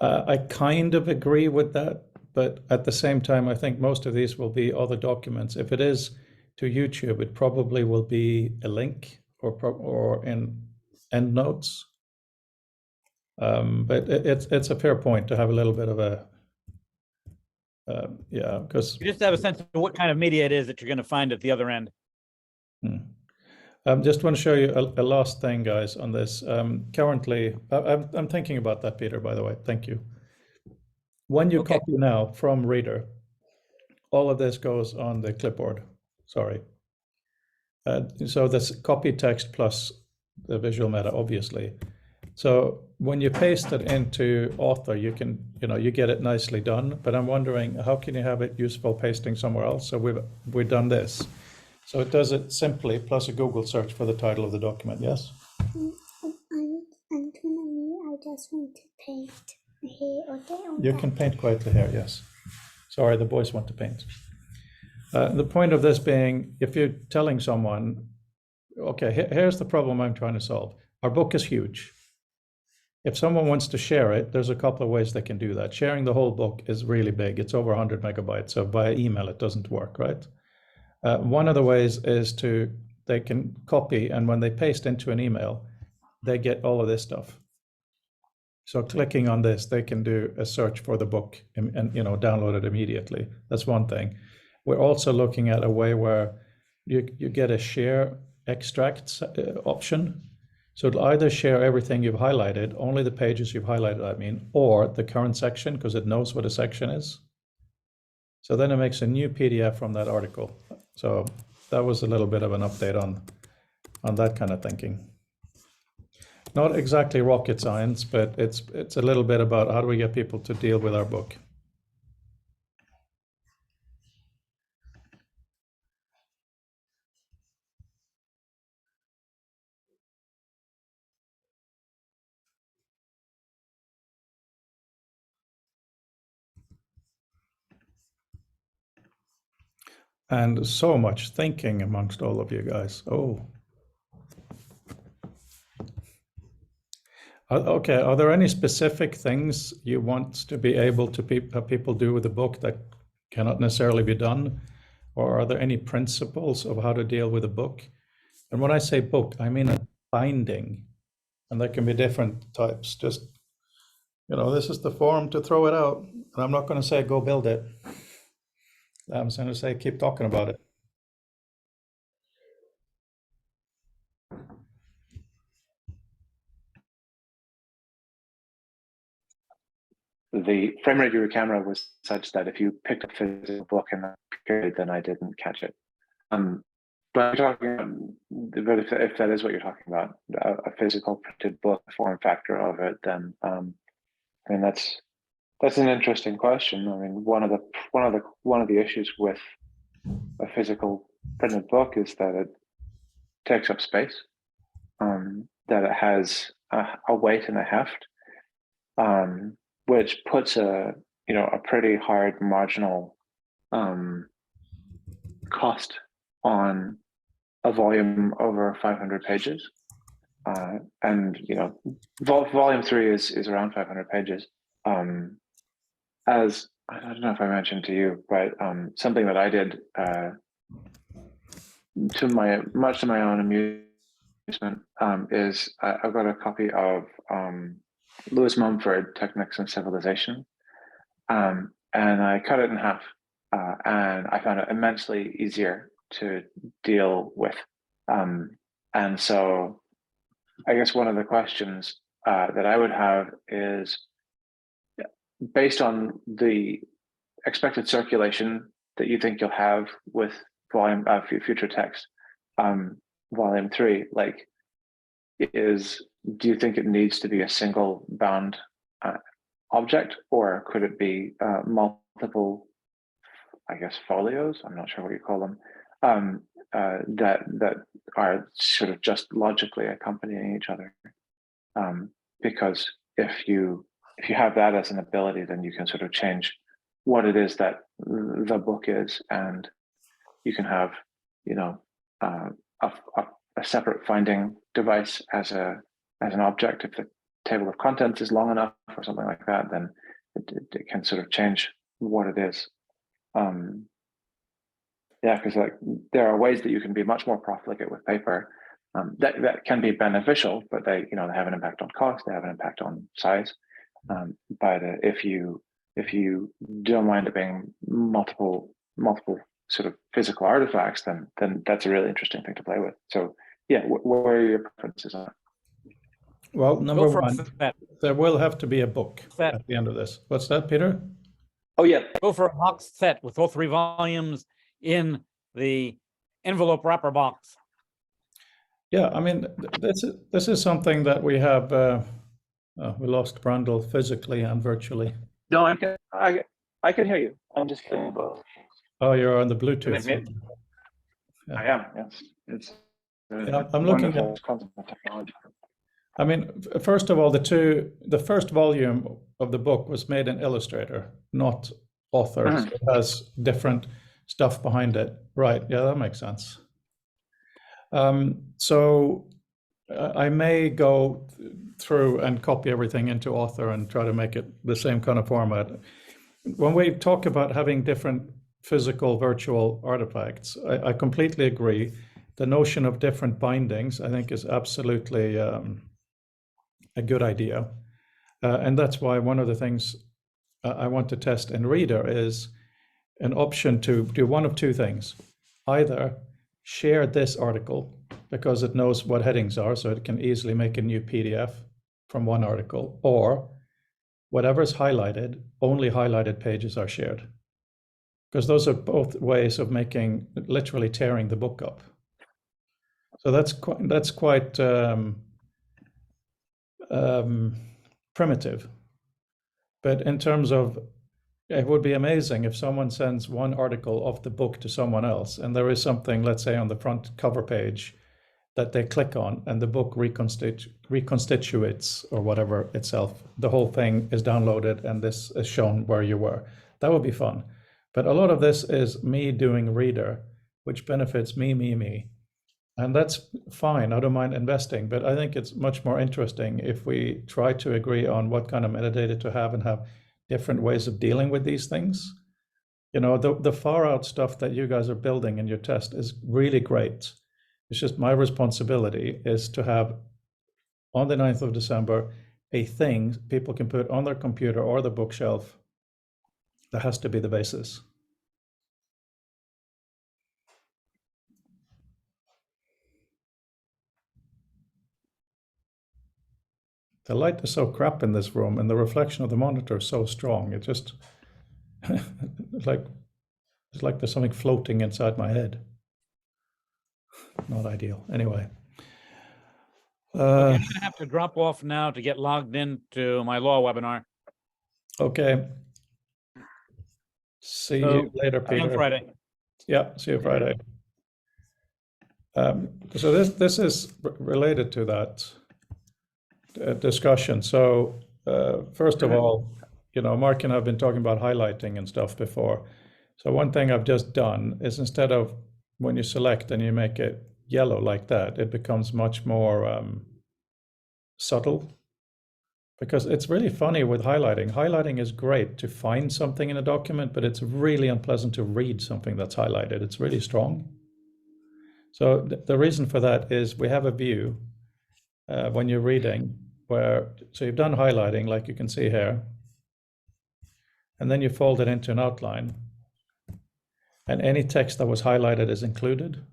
I kind of agree with that, but at the same time, I think most of these will be other documents. If it is to YouTube, it probably will be a link or in EndNotes. But it's a fair point to have a little bit of a because You just have a sense of what kind of media it is that you're going to find at the other end. Just want to show you a last thing, guys, on this. Currently, I'm thinking about that, Peter, by the way. Thank you. When you copy now from Reader, all of this goes on the clipboard. Sorry. So this copy text plus the visual meta, obviously. So when you paste it into Author, you can, you get it nicely done. But I'm wondering, how can you have it useful pasting somewhere else? So we've done this. So it does it simply, plus a Google search for the title of the document, yes? Antonio, I just want to paint here or there. You can paint quietly here, yes. Sorry, the boys want to paint. The point of this being, if you're telling someone, okay, here's the problem I'm trying to solve. Our book is huge. If someone wants to share it, there's a couple of ways they can do that. Sharing the whole book is really big. It's over 100 megabytes. So via email, it doesn't work, right? One of the ways is they can copy, and when they paste into an email, they get all of this stuff. So clicking on this, they can do a search for the book and download it immediately. That's one thing. We're also looking at a way where you get a share extract option. So it'll either share everything you've highlighted, only the pages you've highlighted, or the current section, because it knows what a section is. So then it makes a new PDF from that article. So that was a little bit of an update on that kind of thinking. Not exactly rocket science, but it's a little bit about how do we get people to deal with our book. And so much thinking amongst all of you guys. Oh, Okay, are there any specific things you want to be able to have people do with the book that cannot necessarily be done? Or are there any principles of how to deal with a book? And when I say book, I mean a binding, and there can be different types. Just, this is the form to throw it out. And I'm not going to say go build it. I'm going to say keep talking about it. The frame rate of your camera was such that if you picked a physical book in that period, then I didn't catch it. But you're talking but if that is what you're talking about, a physical printed book, the form factor of it, then I mean that's an interesting question. I mean, one of the issues with a physical printed book is that it takes up space, that it has a weight and a heft, which puts a pretty hard marginal cost on a volume over 500 pages, and volume 3 is around 500 pages. As I don't know if I mentioned to you, but something that I did much to my own amusement is I've got a copy of Lewis Mumford, Technics and Civilization, and I cut it in half, and I found it immensely easier to deal with. And so I guess one of the questions that I would have is, based on the expected circulation that you think you'll have with volume future text, volume 3, do you think it needs to be a single bound object, or could it be multiple, I guess, folios? I'm not sure what you call them, that are sort of just logically accompanying each other, because if you have that as an ability, then you can sort of change what it is that the book is, and you can have a separate finding device as an object. If the table of contents is long enough or something like that, then it can sort of change what it is. Because there are ways that you can be much more profligate with paper that can be beneficial, but they have an impact on cost, they have an impact on size. But if you don't mind it being multiple sort of physical artifacts, then that's a really interesting thing to play with. So yeah, where are your preferences on it? Well, number Go for a one, set. there will have to be a book Set. at the end of this. What's that, Peter? Oh yeah, Go for a box set with all 3 volumes in the envelope wrapper box. Yeah, I mean, this is something that we have. We lost Brundle physically and virtually. no, I can hear you. I'm just kidding both. Oh, you're on the Bluetooth. I am. Yes, it's. I'm looking at. Concept of technology. I mean, first of all, the first volume of the book was made in Illustrator, not Author. Mhm. So it has different stuff behind it. Right? Yeah, that makes sense. So I may go through and copy everything into Author and try to make it the same kind of format. When we talk about having different physical virtual artifacts, I completely agree. The notion of different bindings, I think, is absolutely a good idea. And that's why one of the things I want to test in Reader is an option to do one of two things. Either share this article because it knows what headings are, so it can easily make a new PDF from one article, or whatever's highlighted, only highlighted pages are shared. Because those are both ways of literally tearing the book up. So that's quite primitive. But in terms of, it would be amazing if someone sends one article of the book to someone else, and there is something, let's say, on the front cover page that they click on, and the book reconstitutes or whatever itself. The whole thing is downloaded, and this is shown where you were. That would be fun. But a lot of this is me doing Reader, which benefits me. And that's fine. I don't mind investing, but I think it's much more interesting if we try to agree on what kind of metadata to have and have different ways of dealing with these things. You know, the far out stuff that you guys are building in your test is really great. It's just my responsibility is to have on the 9th of December a thing people can put on their computer or the bookshelf that has to be the basis. The light is so crap in this room and the reflection of the monitor is so strong. It just it's like there's something floating inside my head. Not ideal. Anyway. Okay, I'm gonna have to drop off now to get logged into my law webinar. Okay. See you later, See you on Peter. Friday. Yeah, see you Friday. So this is related to that discussion. So first of all, you know, Mark and I have been talking about highlighting and stuff before. So one thing I've just done is instead of when you select and you make it yellow like that, it becomes much more subtle. Because it's really funny with highlighting. Highlighting is great to find something in a document, but it's really unpleasant to read something that's highlighted. It's really strong. So the reason for that is we have a view when you're reading so you've done highlighting like you can see here, and then you fold it into an outline, and any text that was highlighted is included.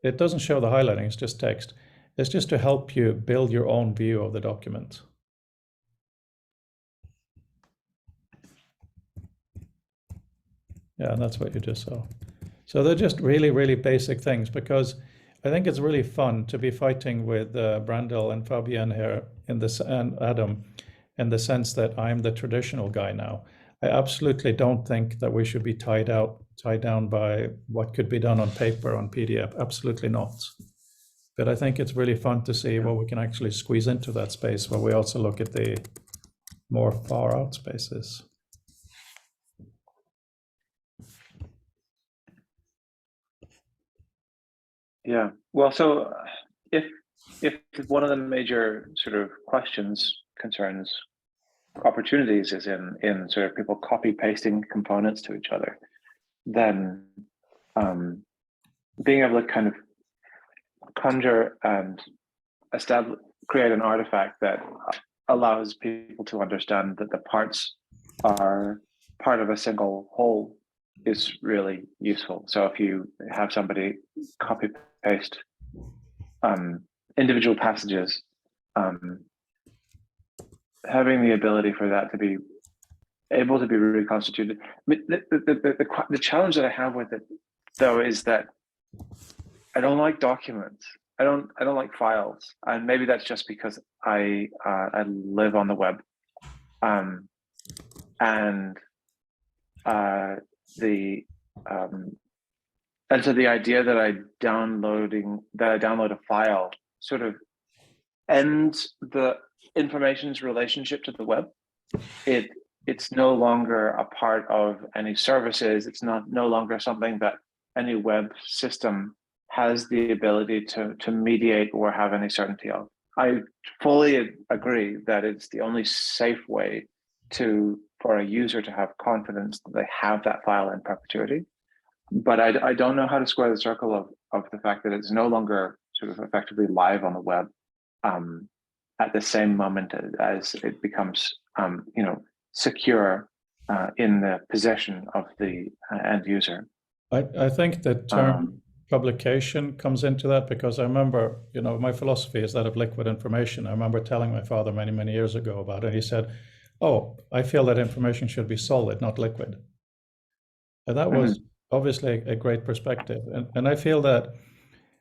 It doesn't show the highlighting, it's just text. It's just to help you build your own view of the document. Yeah, and that's what you just saw. So they're just really, really basic things, because I think it's really fun to be fighting with Brandel and Fabienne here and Adam, in the sense that I'm the traditional guy now. I absolutely don't think that we should be tied down by what could be done on paper, on PDF. Absolutely not. But I think it's really fun to see what we can actually squeeze into that space, where we also look at the more far out spaces. Yeah. Well, so if one of the major sort of concerns, opportunities is in sort of people copy pasting components to each other, then being able to kind of conjure and create an artifact that allows people to understand that the parts are part of a single whole is really useful. So if you have somebody copy paste individual passages, having the ability for that to be able to be reconstituted. The challenge that I have with it, though, is that I don't like documents. I don't like files, and maybe that's just because I live on the web, and so the idea that I download a file sort of ends the information's relationship to the web. It's no longer a part of any services. It's no longer something that any web system has the ability to mediate or have any certainty of. I fully agree that it's the only safe way for a user to have confidence that they have that file in perpetuity. But I don't know how to square the circle of the fact that it's no longer sort of effectively live on the web at the same moment as it becomes secure in the possession of the end user. I think the term publication comes into that, because I remember, my philosophy is that of liquid information. I remember telling my father many, many years ago about it. He said, "Oh, I feel that information should be solid, not liquid." And that was obviously a great perspective. And I feel that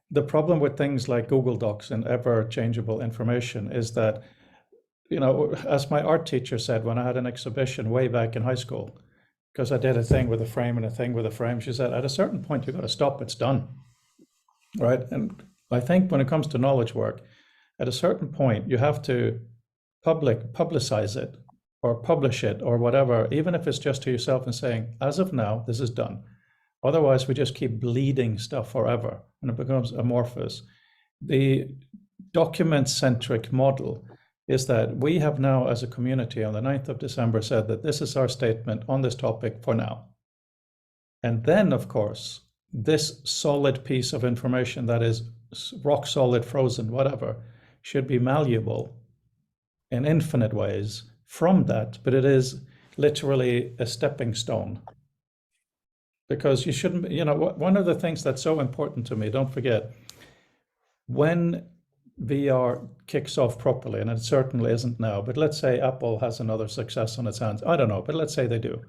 the problem with things like Google Docs and ever-changeable information is that, as my art teacher said when I had an exhibition way back in high school, because I did a thing with a frame and a thing with a frame, she said, at a certain point, you've got to stop, it's done, right? And I think when it comes to knowledge work, at a certain point, you have to publicize it or publish it or whatever, even if it's just to yourself and saying, as of now, this is done. Otherwise, we just keep bleeding stuff forever and it becomes amorphous. The document-centric model is that we have now, as a community, on the 9th of December, said that this is our statement on this topic for now. And then, of course, this solid piece of information that is rock solid, frozen, whatever, should be malleable in infinite ways from that, but it is literally a stepping stone. Because you shouldn't, one of the things that's so important to me, don't forget, when VR kicks off properly, and it certainly isn't now, but let's say Apple has another success on its hands. I don't know, but let's say they do.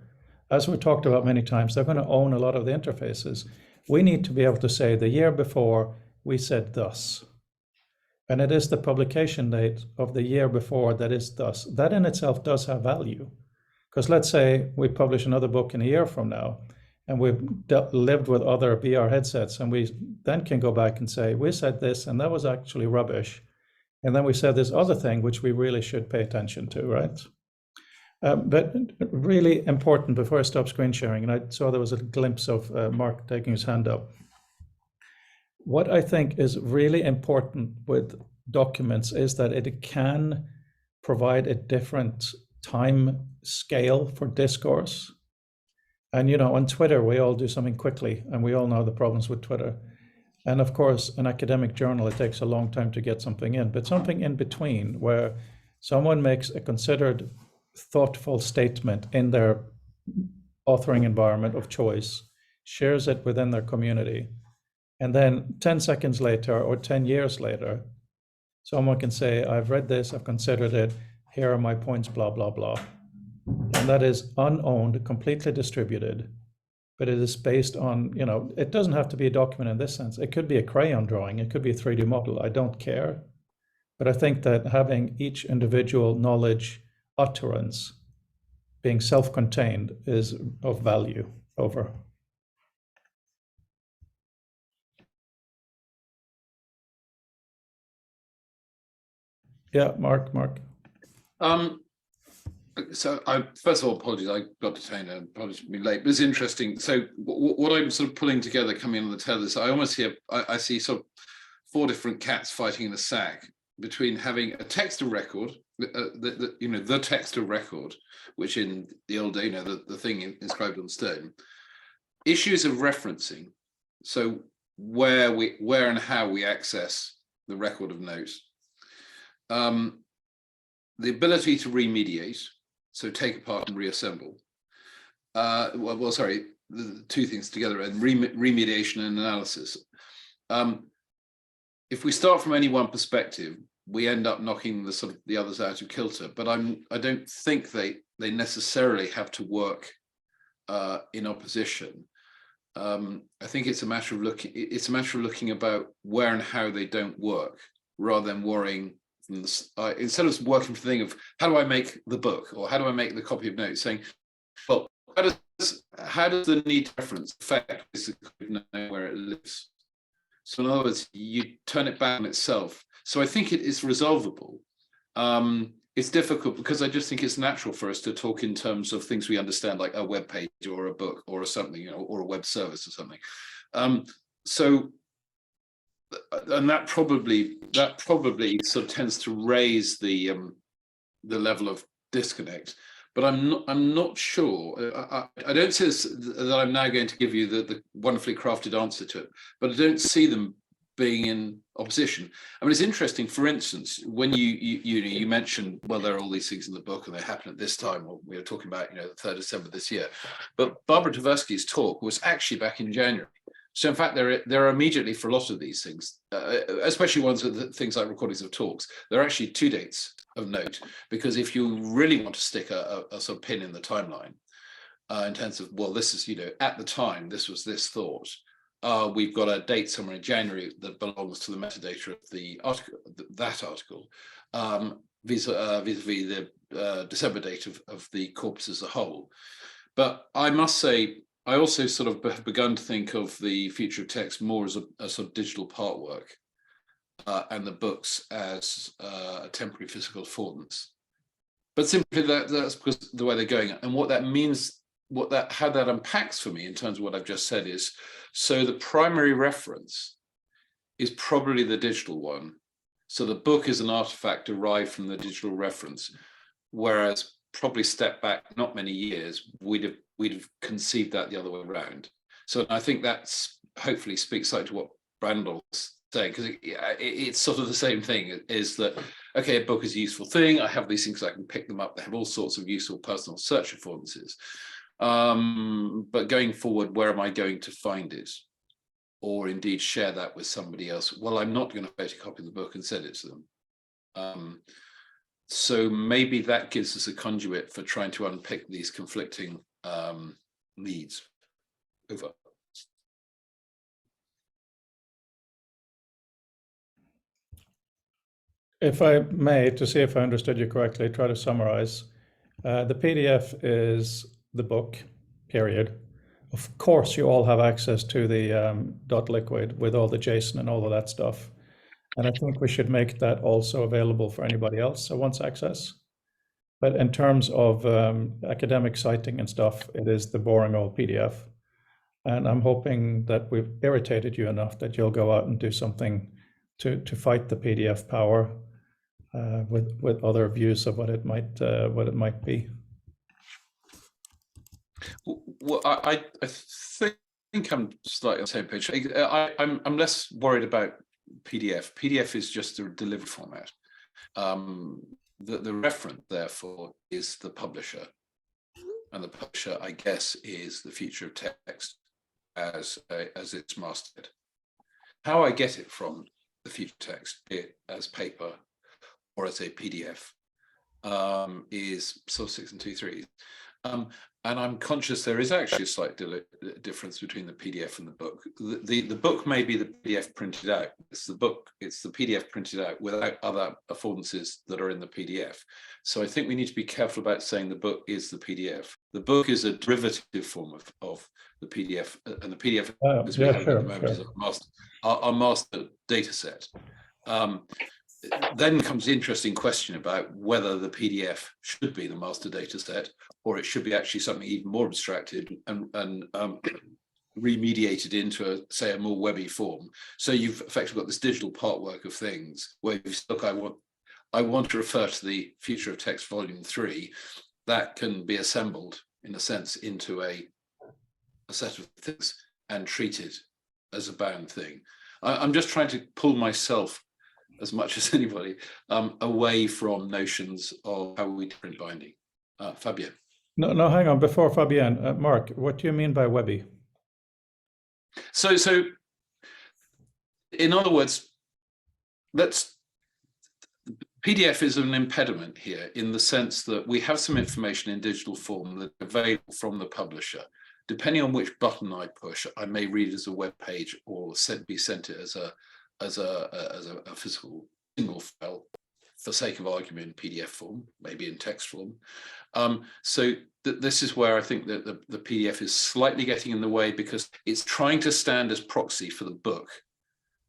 As we've talked about many times, they're going to own a lot of the interfaces. We need to be able to say the year before we said thus. And it is the publication date of the year before that is thus. That in itself does have value. Because let's say we publish another book in a year from now, and we've lived with other VR headsets, and we then can go back and say, we said this, and that was actually rubbish. And then we said this other thing, which we really should pay attention to, right? But really important, before I stop screen sharing, and I saw there was a glimpse of Mark taking his hand up. What I think is really important with documents is that it can provide a different time scale for discourse. And, on Twitter, we all do something quickly, and we all know the problems with Twitter. And of course, an academic journal, it takes a long time to get something in, but something in between where someone makes a considered, thoughtful statement in their authoring environment of choice, shares it within their community, and then 10 seconds later or 10 years later, someone can say, I've read this, I've considered it, here are my points, blah, blah, blah. And that is unowned, completely distributed, but it is based on, it doesn't have to be a document in this sense. It could be a crayon drawing, it could be a 3D model, I don't care. But I think that having each individual knowledge utterance being self-contained is of value. Over. Yeah, Mark. So first of all, apologies, I got detained and apologies for being late, but it's interesting. So what I'm sort of pulling together coming on the tail is I almost hear, I see sort of 4 different cats fighting in a sack between having a text of record, the text of record, which in the old day, the thing inscribed on stone, issues of referencing. So where and how we access the record of notes, the ability to remediate, so take apart and reassemble. The 2 things together, and remediation and analysis. If we start from any one perspective, we end up knocking the others out of kilter. But I don't think they necessarily have to work in opposition. I think it's a matter of looking about where and how they don't work, rather than worrying. Instead of working for the thing of how do I make the book or how do I make the copy of notes, saying, well, how does the need reference affect where it lives? So in other words, you turn it back on itself. So I think it is resolvable. It's difficult because I just think it's natural for us to talk in terms of things we understand, like a web page or a book or something, or a web service or something. And that probably sort of tends to raise the level of disconnect. But I'm not sure. I don't say that I'm now going to give you the wonderfully crafted answer to it, but I don't see them being in opposition. I mean, it's interesting. For instance, when you mentioned, well, there are all these things in the book, and they happen at this time. Or we were talking about, the 3rd of December this year. But Barbara Tversky's talk was actually back in January. So in fact, there are immediately for a lot of these things, especially ones with things like recordings of talks, there are actually 2 dates of note, because if you really want to stick a sort of pin in the timeline, in terms of, well, this is, at the time, this was this thought, we've got a date somewhere in January that belongs to the metadata of the article, that article, vis-a-vis the December date of the corpus as a whole. But I must say, I also sort of have begun to think of the future of text more as a sort of digital part work, and the books as a temporary physical affordance. But simply that's because the way they're going. And what that means how that unpacks for me in terms of what I've just said is, so the primary reference is probably the digital one. So the book is an artifact derived from the digital reference, whereas probably step back not many years, we'd have conceived that the other way around. So I think that's hopefully speaks slightly to what Brandon's saying, because it's sort of the same thing, is that, okay, a book is a useful thing. I have these things, I can pick them up. They have all sorts of useful personal search affordances. But going forward, where am I going to find it? Or indeed share that with somebody else? Well, I'm not going to photocopy the book and send it to them. So maybe that gives us a conduit for trying to unpick these conflicting needs. Over. If I may, to see if I understood you correctly, try to summarize. The PDF is the book, period. Of course, you all have access to the .liquid with all the JSON and all of that stuff. And I think we should make that also available for anybody else who wants access. But in terms of academic citing and stuff, it is the boring old PDF. And I'm hoping that we've irritated you enough that you'll go out and do something to fight the PDF power with other views of what it might be. Well, I think I'm slightly on the same page. I'm less worried about PDF. PDF is just a delivered format. The referent, therefore, is the publisher, and the publisher, I guess, is the future of text as it's mastered. How I get it from the future text, be it as paper or as a PDF, is source 6 and 2 3. And I'm conscious there is actually a slight difference between the PDF and the book. The book may be the PDF printed out. It's the PDF printed out without other affordances that are in the PDF. So I think we need to be careful about saying the book is the PDF. The book is a derivative form of the PDF, and the PDF, as we have at the moment, is our master data set. Then comes the interesting question about whether the PDF should be the master data set, or it should be actually something even more abstracted and remediated into, say, a more webby form. So you've effectively got this digital part work of things where you say, look, I want to refer to the Future of Text Volume 3. That can be assembled, in a sense, into a set of things and treated as a bound thing. I'm just trying to pull myself, as much as anybody, away from notions of how we print binding. Fabien. No, hang on. Before Fabien, Mark, what do you mean by webby? So in other words, PDF is an impediment here in the sense that we have some information in digital form that's available from the publisher. Depending on which button I push, I may read it as a web page or be sent it as a physical single file, for sake of argument, in PDF form, maybe in text form. So this is where I think that the PDF is slightly getting in the way, because it's trying to stand as proxy for the book,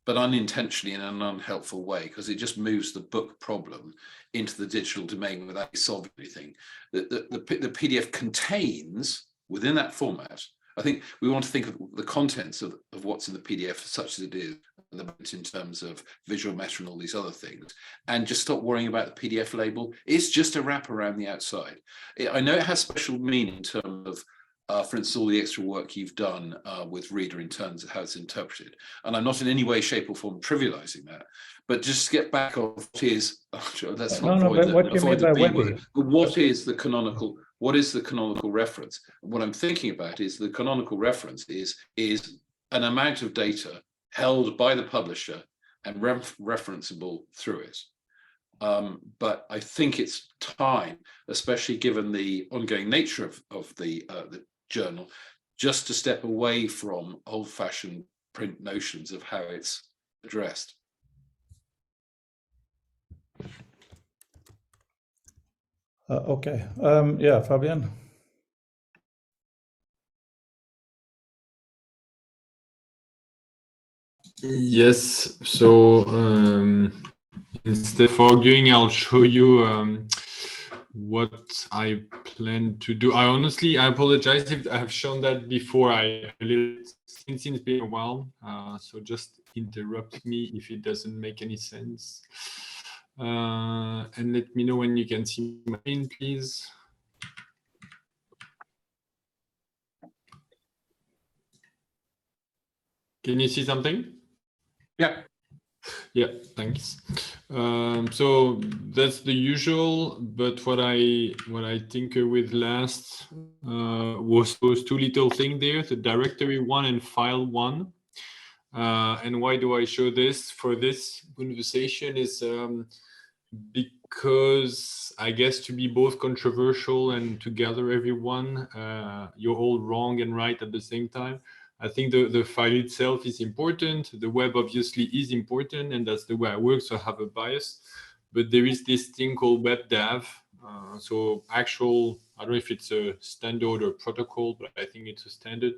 but unintentionally in an unhelpful way, because it just moves the book problem into the digital domain without solving anything. The PDF contains, within that format, I think we want to think of the contents of what's in the PDF such as it is, in terms of visual meta and all these other things, and just stop worrying about the PDF label. It's just a wrap around the outside. I know it has special meaning in terms of, for instance, all the extra work you've done with Reader in terms of how it's interpreted. And I'm not in any way, shape or form trivializing that, but just get back on what is, let's not avoid the B word, but what is the canonical reference? What I'm thinking about is the canonical reference is an amount of data held by the publisher and referenceable through it. But I think it's time, especially given the ongoing nature of the journal, just to step away from old-fashioned print notions of how it's addressed. Okay. Yeah, Fabien. Yes, so instead of arguing, I'll show you what I plan to do. I apologize if I have shown that before. Since it's been a while, so just interrupt me if it doesn't make any sense. And let me know when you can see my screen, please. Can you see something? Yeah. Yeah, thanks. So that's the usual, but what I tinker with last was those two little things there, the directory one and file one. And why do I show this for this conversation is because I guess to be both controversial and to gather everyone, you're all wrong and right at the same time. I think the file itself is important. The web obviously is important, and that's the way I work, so I have a bias. But there is this thing called WebDAV. So I don't know if it's a standard or protocol, but I think it's a standard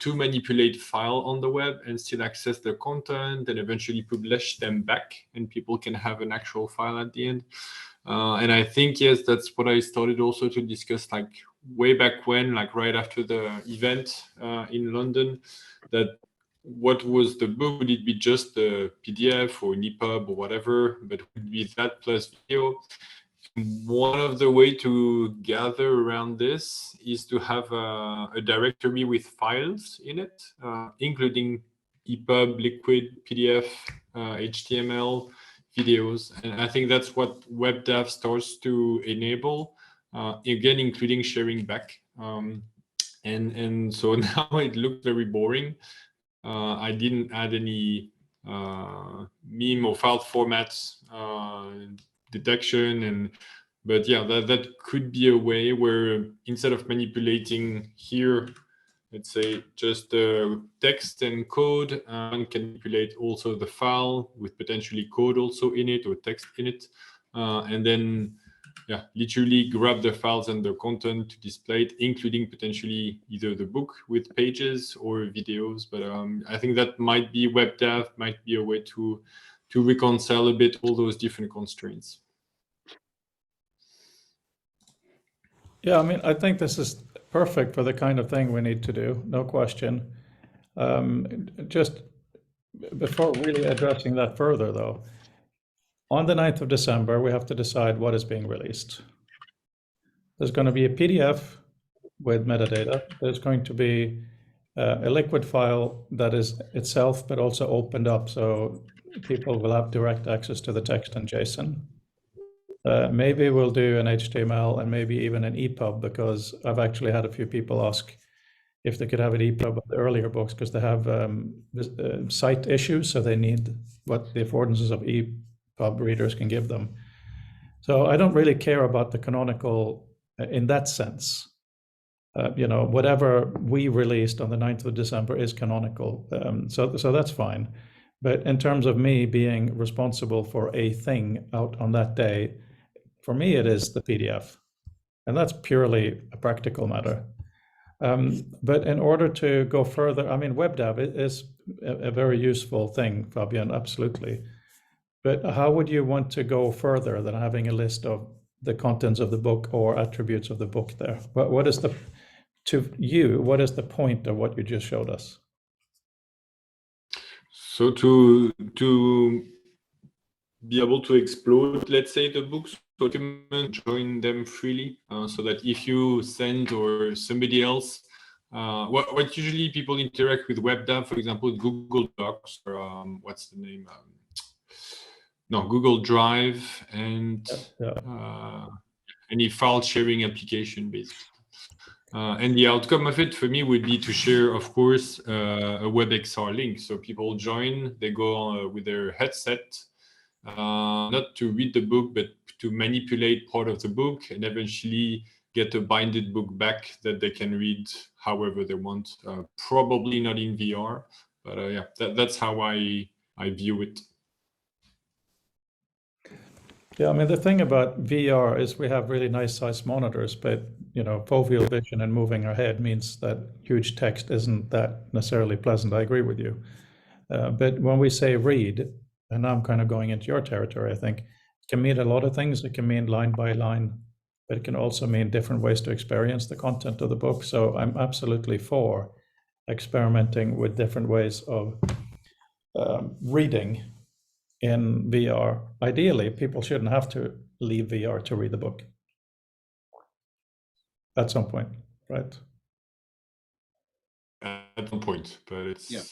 to manipulate file on the web and still access the content and eventually publish them back, and people can have an actual file at the end. And I think, yes, that's what I started also to discuss, like way back when, like right after the event in London, that what was the book? Would it be just a PDF or an EPUB or whatever? But would it be that plus video? One of the way to gather around this is to have a directory with files in it, including EPUB, Liquid, PDF, HTML, videos. And I think that's what WebDAV starts to enable, again, including sharing back. And so now it looks very boring. I didn't add any meme or file formats detection, but yeah, that could be a way where instead of manipulating here, let's say just text and code, one can manipulate also the file with potentially code also in it or text in it, and then yeah, literally grab the files and the content to display it, including potentially either the book with pages or videos. But I think that might be WebDAV, might be a way to reconcile a bit all those different constraints. Yeah, I mean, I think this is perfect for the kind of thing we need to do, no question. Just before really addressing that further, though, on the 9th of December, we have to decide what is being released. There's going to be a PDF with metadata. There's going to be a liquid file that is itself, but also opened up, so people will have direct access to the text and JSON. Maybe we'll do an HTML and maybe even an EPUB, because I've actually had a few people ask if they could have an EPUB of the earlier books, because they have site issues, so they need what the affordances of EPUB readers can give them. So I don't really care about the canonical in that sense. Whatever we released on the 9th of December is canonical, so that's fine. But in terms of me being responsible for a thing out on that day, for me it is the PDF, and that's purely a practical matter. But in order to go further, I mean, WebDAV is a very useful thing, Fabian, absolutely. But how would you want to go further than having a list of the contents of the book or attributes of the book there? What is the point of what you just showed us? So to be able to exploit, let's say, the books, document, join them freely, so that if you send or somebody else, what usually people interact with WebDAV, for example, with Google Docs or what's the name? Google Drive and any file sharing application basically. And the outcome of it for me would be to share, of course, a WebXR link. So people join, they go with their headset, not to read the book, but to manipulate part of the book and eventually get a binded book back that they can read however they want. Probably not in VR, but yeah, that's how I view it. Yeah, I mean, the thing about VR is we have really nice size monitors, but foveal vision and moving our head means that huge text isn't that necessarily pleasant. I agree with you. But when we say read, and now I'm kind of going into your territory, I think it can mean a lot of things. It can mean line by line but it can also mean different ways to experience the content of the book. So I'm absolutely for experimenting with different ways of reading in VR. Ideally, people shouldn't have to leave VR to read the book at some point, right? At one point, but it's Yeah.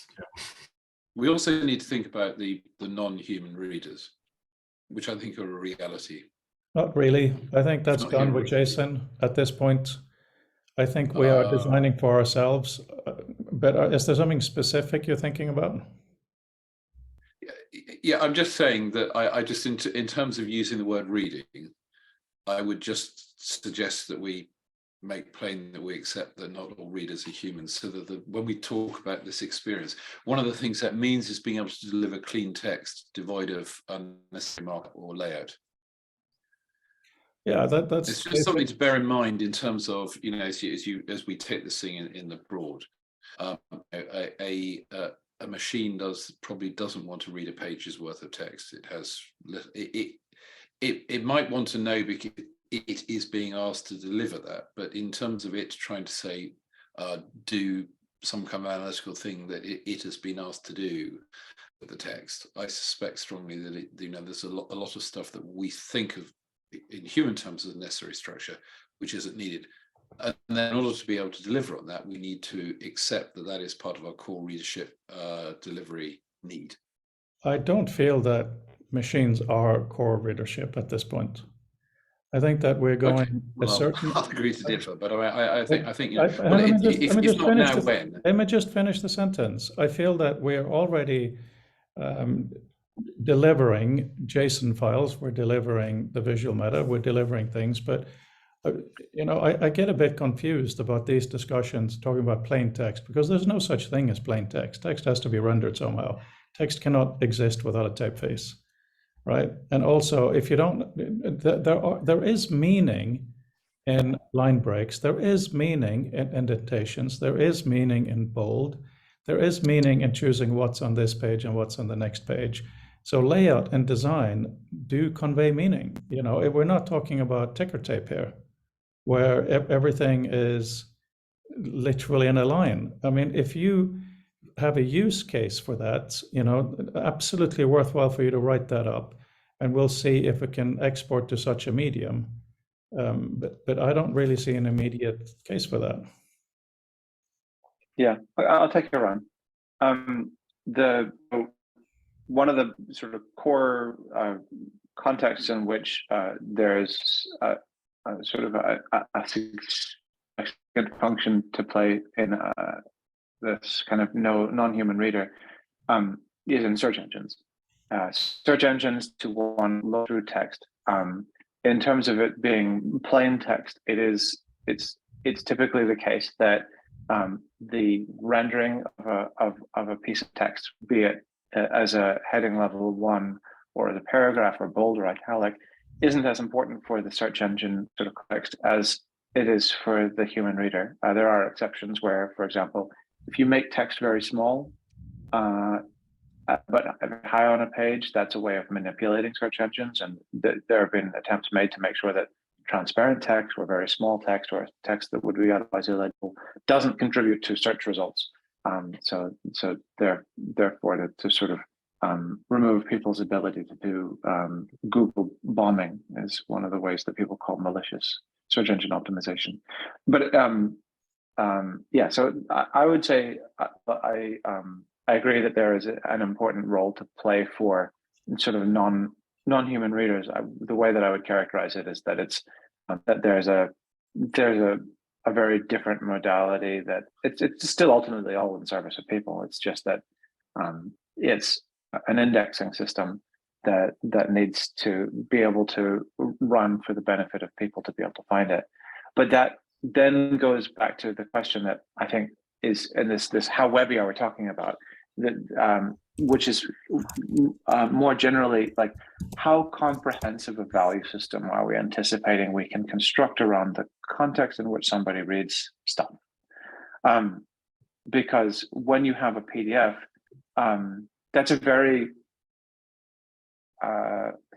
We also need to think about the non-human readers, which I think are a reality. Not really. I think that's not done here, with really. Jason at this point. I think we are designing for ourselves. But is there something specific you're thinking about? Yeah, I'm just saying that I just, in terms of using the word reading, I would just suggest that we make plain that we accept that not all readers are humans, so that when we talk about this experience, one of the things that means is being able to deliver clean text devoid of unnecessary markup or layout. Yeah, that's It's just something to bear in mind in terms of, you know, as we take this thing in the broad. A machine probably doesn't want to read a page's worth of text. It might want to know because it is being asked to deliver that, but in terms of it trying to say do some kind of analytical thing that it has been asked to do with the text, I suspect strongly that there's a lot of stuff that we think of in human terms as a necessary structure, which isn't needed. And then in order to be able to deliver on that, we need to accept that that is part of our core readership delivery need. I don't feel that machines are core readership at this point. I think that we're going Okay. Well, a certain. I'll agree to differ, but I think Let not now, when? Let me just finish the sentence. I feel that we're already delivering JSON files. We're delivering the visual meta. We're delivering things, but I get a bit confused about these discussions talking about plain text, because there's no such thing as plain text. Text has to be rendered somehow. Text cannot exist without a typeface, right? And also, if you don't, there is meaning in line breaks. There is meaning in indentations. There is meaning in bold. There is meaning in choosing what's on this page and what's on the next page. So layout and design do convey meaning. We're not talking about ticker tape here, where everything is literally in a line. I mean, if you have a use case for that, absolutely worthwhile for you to write that up, and we'll see if it can export to such a medium. But I don't really see an immediate case for that. Yeah, I'll take a run. One of the sort of core contexts in which there's sort of a significant function to play in this kind of non-human reader is in search engines. Search engines, to one, look through text. In terms of it being plain text, it's typically the case that the rendering of a piece of text, be it as a heading level 1 or as a paragraph or bold or italic, isn't as important for the search engine sort of context as it is for the human reader. There are exceptions where, for example, if you make text very small, but high on a page, that's a way of manipulating search engines. And there have been attempts made to make sure that transparent text or very small text or text that would be otherwise illegible doesn't contribute to search results. So therefore, to sort of remove people's ability to do Google bombing is one of the ways that people call malicious search engine optimization. But yeah, so I would say I agree that there is an important role to play for sort of non-human readers. The way that I would characterize it is that it's that there's a very different modality that it's still ultimately all in service of people. It's just that it's an indexing system that needs to be able to run for the benefit of people to be able to find it. But that then goes back to the question that I think is in this how webby are we talking about, that which is more generally like how comprehensive a value system are we anticipating we can construct around the context in which somebody reads stuff. Because when you have a PDF, that's a very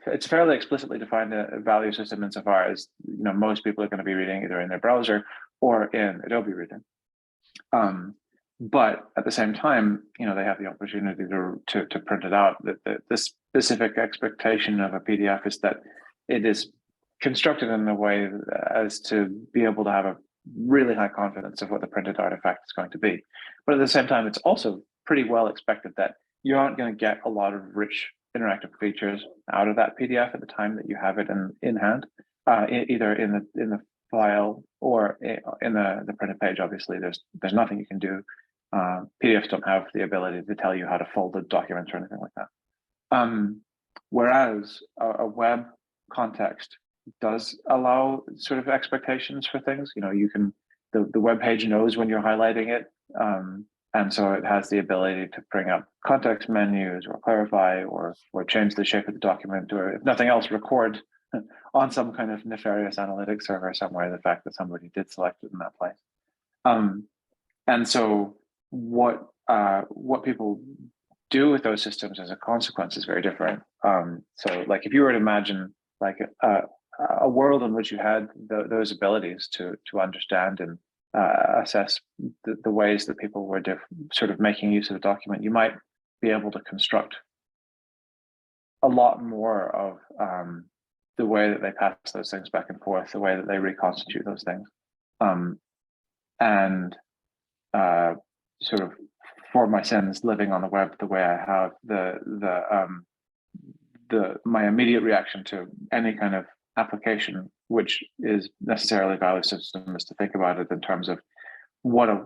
it's fairly explicitly defined a value system insofar as most people are going to be reading either in their browser or in Adobe Reader. But at the same time, they have the opportunity to print it out. The specific expectation of a PDF is that it is constructed in a way as to be able to have a really high confidence of what the printed artifact is going to be. But at the same time, it's also pretty well expected that you aren't going to get a lot of rich interactive features out of that PDF at the time that you have it in hand, either in the file or in the printed page. Obviously, there's nothing you can do. PDFs don't have the ability to tell you how to fold the documents or anything like that. Whereas a web context does allow sort of expectations for things. You can, the web page knows when you're highlighting it. And so it has the ability to bring up context menus or clarify or change the shape of the document, or if nothing else, record on some kind of nefarious analytics server somewhere the fact that somebody did select it in that place. And so what people do with those systems as a consequence is very different. So like if you were to imagine like a world in which you had those abilities to understand and assess the ways that people were sort of making use of the document, you might be able to construct a lot more of the way that they pass those things back and forth, the way that they reconstitute those things. And sort of for my sins living on the web the way I have, my immediate reaction to any kind of application which is necessarily value system is to think about it in terms of what a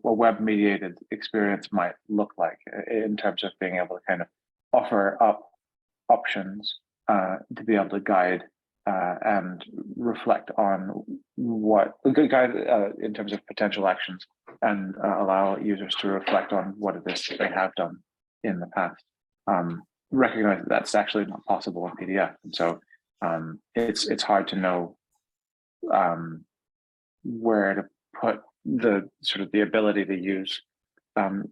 web mediated experience might look like in terms of being able to kind of offer up options to be able to guide and reflect on what guide in terms of potential actions and allow users to reflect on what it is they have done in the past. Recognize that that's actually not possible in PDF, and so it's hard to know where to put the sort of the ability to use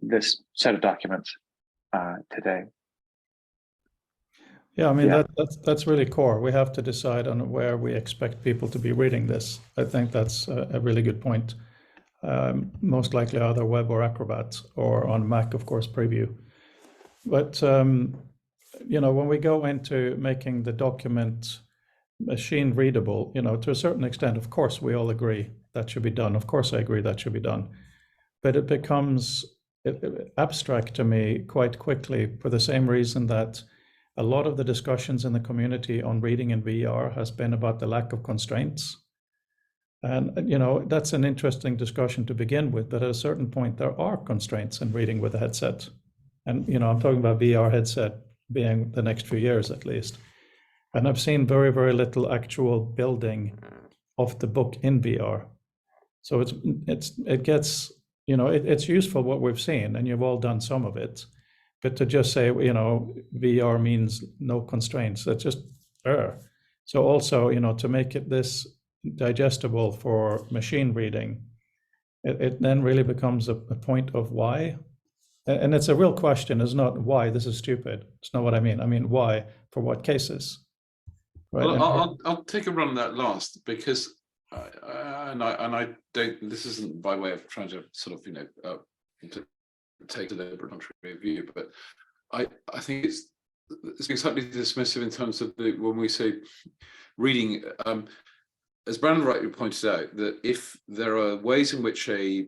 this set of documents today. Yeah, I mean, that's really core. We have to decide on where we expect people to be reading this. I think that's a really good point. Most likely either web or Acrobat, or on Mac, of course, Preview. But when we go into making the document machine readable, to a certain extent, of course, we all agree that should be done. Of course, I agree that should be done. But it becomes abstract to me quite quickly for the same reason that a lot of the discussions in the community on reading in VR has been about the lack of constraints. And, that's an interesting discussion to begin with, but at a certain point, there are constraints in reading with a headset. And, I'm talking about VR headset being the next few years at least. And I've seen very, very little actual building of the book in VR. So it gets, it's useful what we've seen, and you've all done some of it. But to just say, VR means no constraints, that's just So also, to make it this digestible for machine reading, it then really becomes a point of why. And it's a real question. It's not why this is stupid. It's not what I mean. I mean, why, for what cases? Right? Well, I'll take a run at that last, because I don't, this isn't by way of trying to sort of, to take a deliberate contrary view, but I think it's being slightly dismissive in terms of when we say reading, as Brandon rightly pointed out, that if there are ways in which a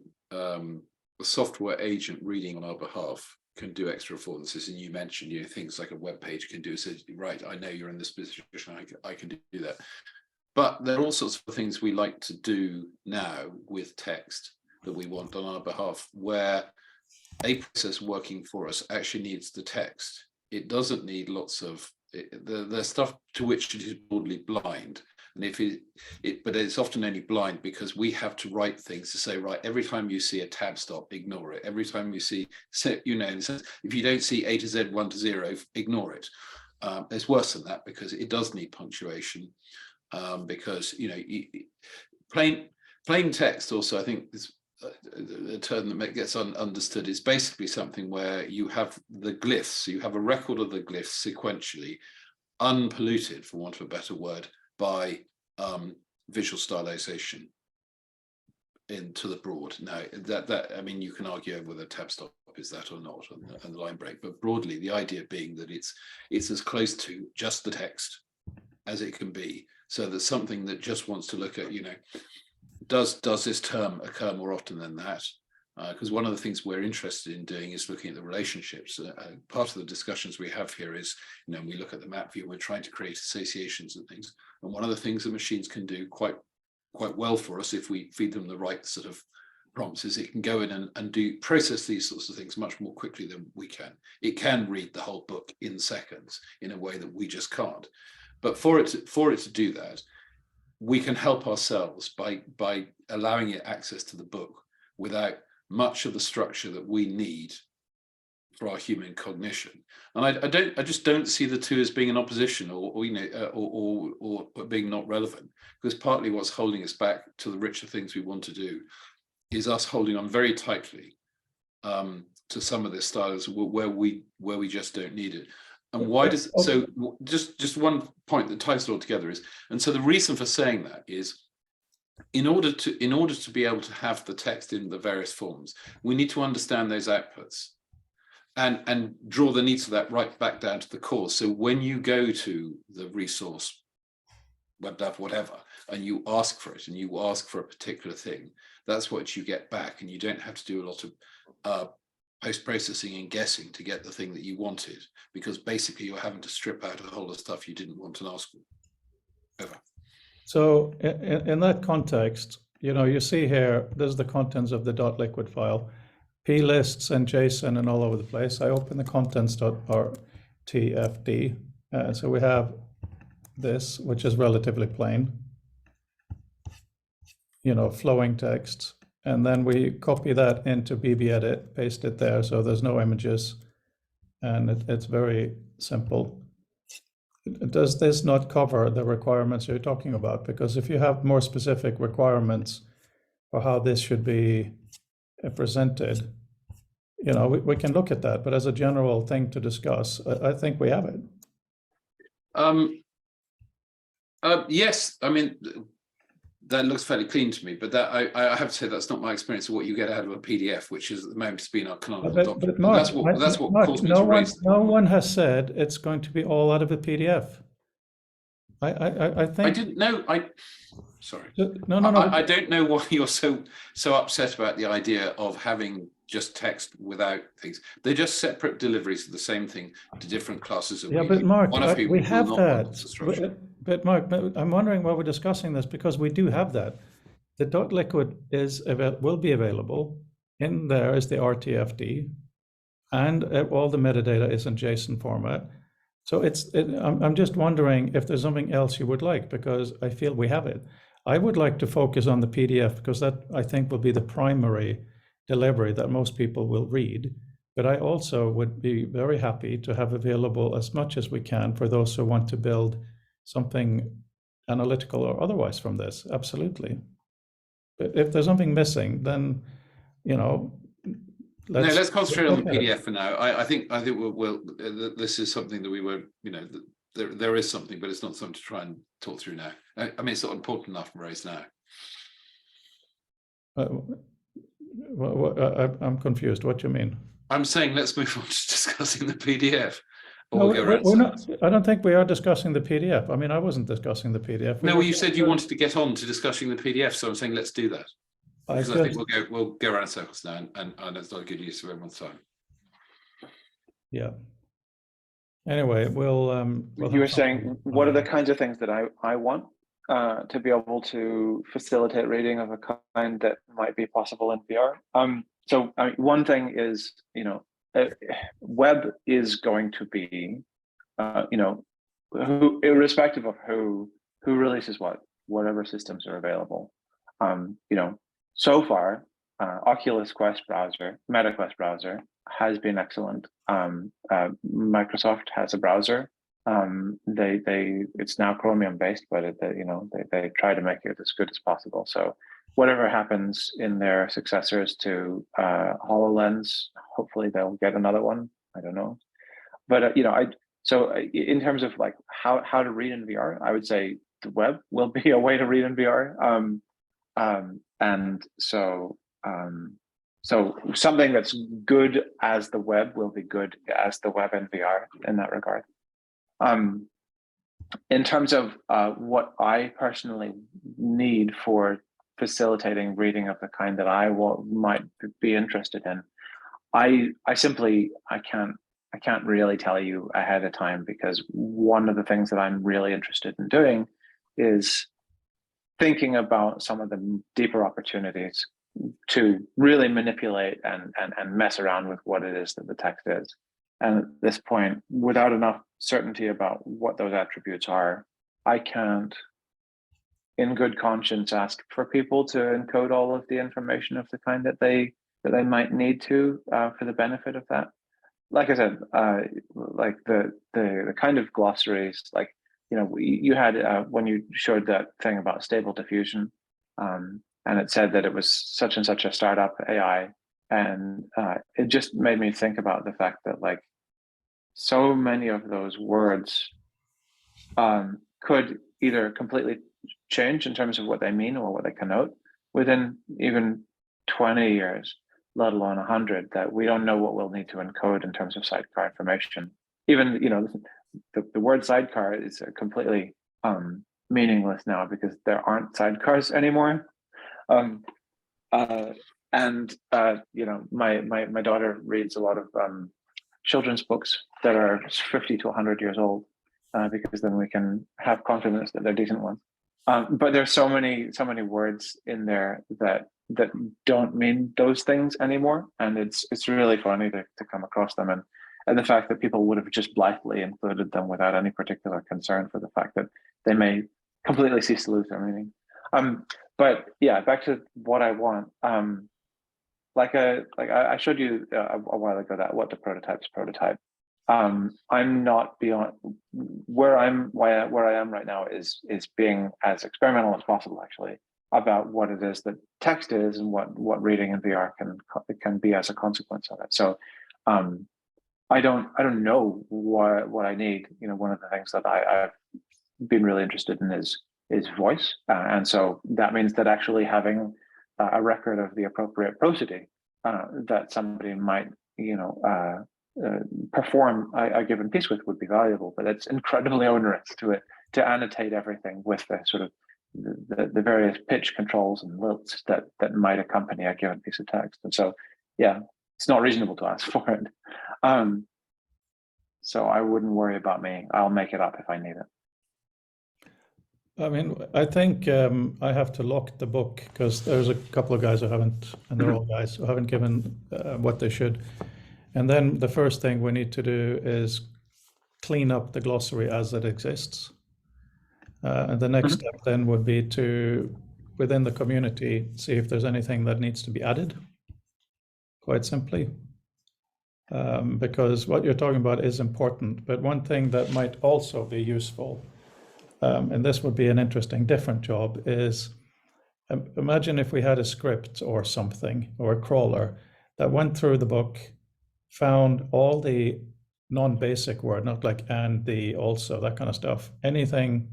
software agent reading on our behalf can do extra affordances, and you mentioned things like a web page can do, so right, I know you're in this position, I can do that. But there are all sorts of things we like to do now with text that we want on our behalf, where a process working for us actually needs the text. It doesn't need lots of there's stuff to which it is broadly blind. And but it's often only blind because we have to write things to say, right, every time you see a tab stop, ignore it. Every time you see, if you don't see A to Z 1 to 0, ignore it. It's worse than that because it does need punctuation. Because plain text also, I think, is a term that gets understood, is basically something where you have the glyphs. So you have a record of the glyphs sequentially, unpolluted, for want of a better word, by visual stylization into the broad. Now that I mean, you can argue over whether tab stop is that or not, and the line break, but broadly the idea being that it's as close to just the text as it can be, so that something that just wants to look at, you know, does this term occur more often than that? Because one of the things we're interested in doing is looking at the relationships. Part of the discussions we have here is, you know, we look at the map view, we're trying to create associations and things. And one of the things that machines can do quite well for us, if we feed them the right sort of prompts, is it can go in and process these sorts of things much more quickly than we can. It can read the whole book in seconds in a way that we just can't. But for it to do that, we can help ourselves by allowing it access to the book without much of the structure that we need for our human cognition. And I just don't see the two as being in opposition, or you know, or being not relevant, because partly what's holding us back to the richer things we want to do is us holding on very tightly to some of this styles where we just don't need it. And why does so? Just one point that ties it all together is, and so the reason for saying that is, in order to be able to have the text in the various forms, we need to understand those outputs and draw the needs of that right back down to the core. So when you go to the resource, WebDAV, whatever, and you ask for it, and you ask for a particular thing, that's what you get back, and you don't have to do a lot of post-processing and guessing to get the thing that you wanted, because basically you're having to strip out a whole lot of stuff you didn't want and ask for. Over. So in that context, you know, you see here, there's the contents of the .liquid file,plists and JSON and all over the place. I open the contents.rtfd. So we have this, which is relatively plain, you know, flowing text. And then we copy that into BBEdit, paste it there, so there's no images. And it's very simple. Does this not cover the requirements you're talking about? Because if you have more specific requirements for how this should be presented, you know, we can look at that. But as a general thing to discuss, I think we have it. Yes, I mean, that looks fairly clean to me, but that I have to say that's not my experience of what you get out of a PDF, which is at the moment has been our canonical document. But Mark, that's what Mark, caused me to raise. No one has said it's going to be all out of a PDF. I think I didn't know. Sorry. No. I don't know why you're so upset about the idea of having just text without things. They're just separate deliveries of the same thing to different classes of. Yeah, but Mark, we have that. But Mark, I'm wondering why we're discussing this, because we do have that. The .liquid will be available. In there is the RTFD, and all the metadata is in JSON format. So I'm just wondering if there's something else you would like, because I feel we have it. I would like to focus on the PDF, because that I think will be the primary delivery that most people will read. But I also would be very happy to have available as much as we can for those who want to build something analytical or otherwise from this. Absolutely. But if there's something missing, then, you know, let's concentrate on the PDF for now. I think we'll this is something that we were, you know, there is something, but it's not something to try and talk through now. I mean, it's not important enough to raise now. I'm confused. What do you mean? I'm saying let's move on to discussing the PDF. No, we're not. I don't think we are discussing the PDF. I mean, I wasn't discussing the PDF. No, you said you wanted to get on to discussing the PDF, so I'm saying let's do that. Because I think we'll go around in circles now, and it's not a good use of everyone's time. Yeah. Anyway, we'll you were saying, what are the kinds of things that I want to be able to facilitate reading of a kind that might be possible in VR? So one thing is, you know, web is going to be, you know, irrespective of who releases whatever systems are available. You know, so far, Oculus Quest browser, Meta Quest browser has been excellent. Microsoft has a browser. It's now Chromium based, but you know, they try to make it as good as possible. So whatever happens in their successors to HoloLens, hopefully they'll get another one. I don't know, but you know, So in terms of like how to read in VR, I would say the web will be a way to read in VR. And so so something that's good as the web will be good as the web in VR in that regard. In terms of what I personally need for facilitating reading of the kind that I might be interested in, I can't really tell you ahead of time, because one of the things that I'm really interested in doing is thinking about some of the deeper opportunities to really manipulate and mess around with what it is that the text is. And at this point, without enough certainty about what those attributes are, I can't, in good conscience, ask for people to encode all of the information of the kind that they might need to for the benefit of that. Like I said, like the kind of glossaries, like, you know, you had when you showed that thing about Stable Diffusion, and it said that it was such and such a startup AI, and it just made me think about the fact that, like, so many of those words could either completely change in terms of what they mean or what they connote within even 20 years, let alone 100, that we don't know what we'll need to encode in terms of sidecar information. Even, you know, the word sidecar is completely meaningless now because there aren't sidecars anymore. You know, my daughter reads a lot of children's books that are 50 to 100 years old, because then we can have confidence that they're decent ones. But there's so many words in there that don't mean those things anymore, and it's really funny to come across them, and the fact that people would have just blithely included them without any particular concern for the fact that they may completely cease to lose their meaning. But yeah, back to what I want. Like I showed you a while ago that what the prototype's prototype. I'm not beyond where I am right now is being as experimental as possible, actually, about what it is that text is and what reading in VR can be as a consequence of it. So I don't know what I need. You know, one of the things that I've been really interested in is voice, and so that means that actually having a record of the appropriate prosody that somebody might, you know, perform a given piece with would be valuable, but it's incredibly onerous to annotate everything with the sort of the various pitch controls and lilts that might accompany a given piece of text. And so, yeah, it's not reasonable to ask for it. So I wouldn't worry about me. I'll make it up if I need it. I mean, I think I have to lock the book because there's a couple of guys who haven't, and they're all guys who haven't given what they should. And then the first thing we need to do is clean up the glossary as it exists. And the next step then would be to, within the community, see if there's anything that needs to be added, quite simply. Because what you're talking about is important, but one thing that might also be useful, and this would be an interesting different job, is imagine if we had a script or something, or a crawler that went through the book, found all the non-basic word, not like and, the, also, that kind of stuff, anything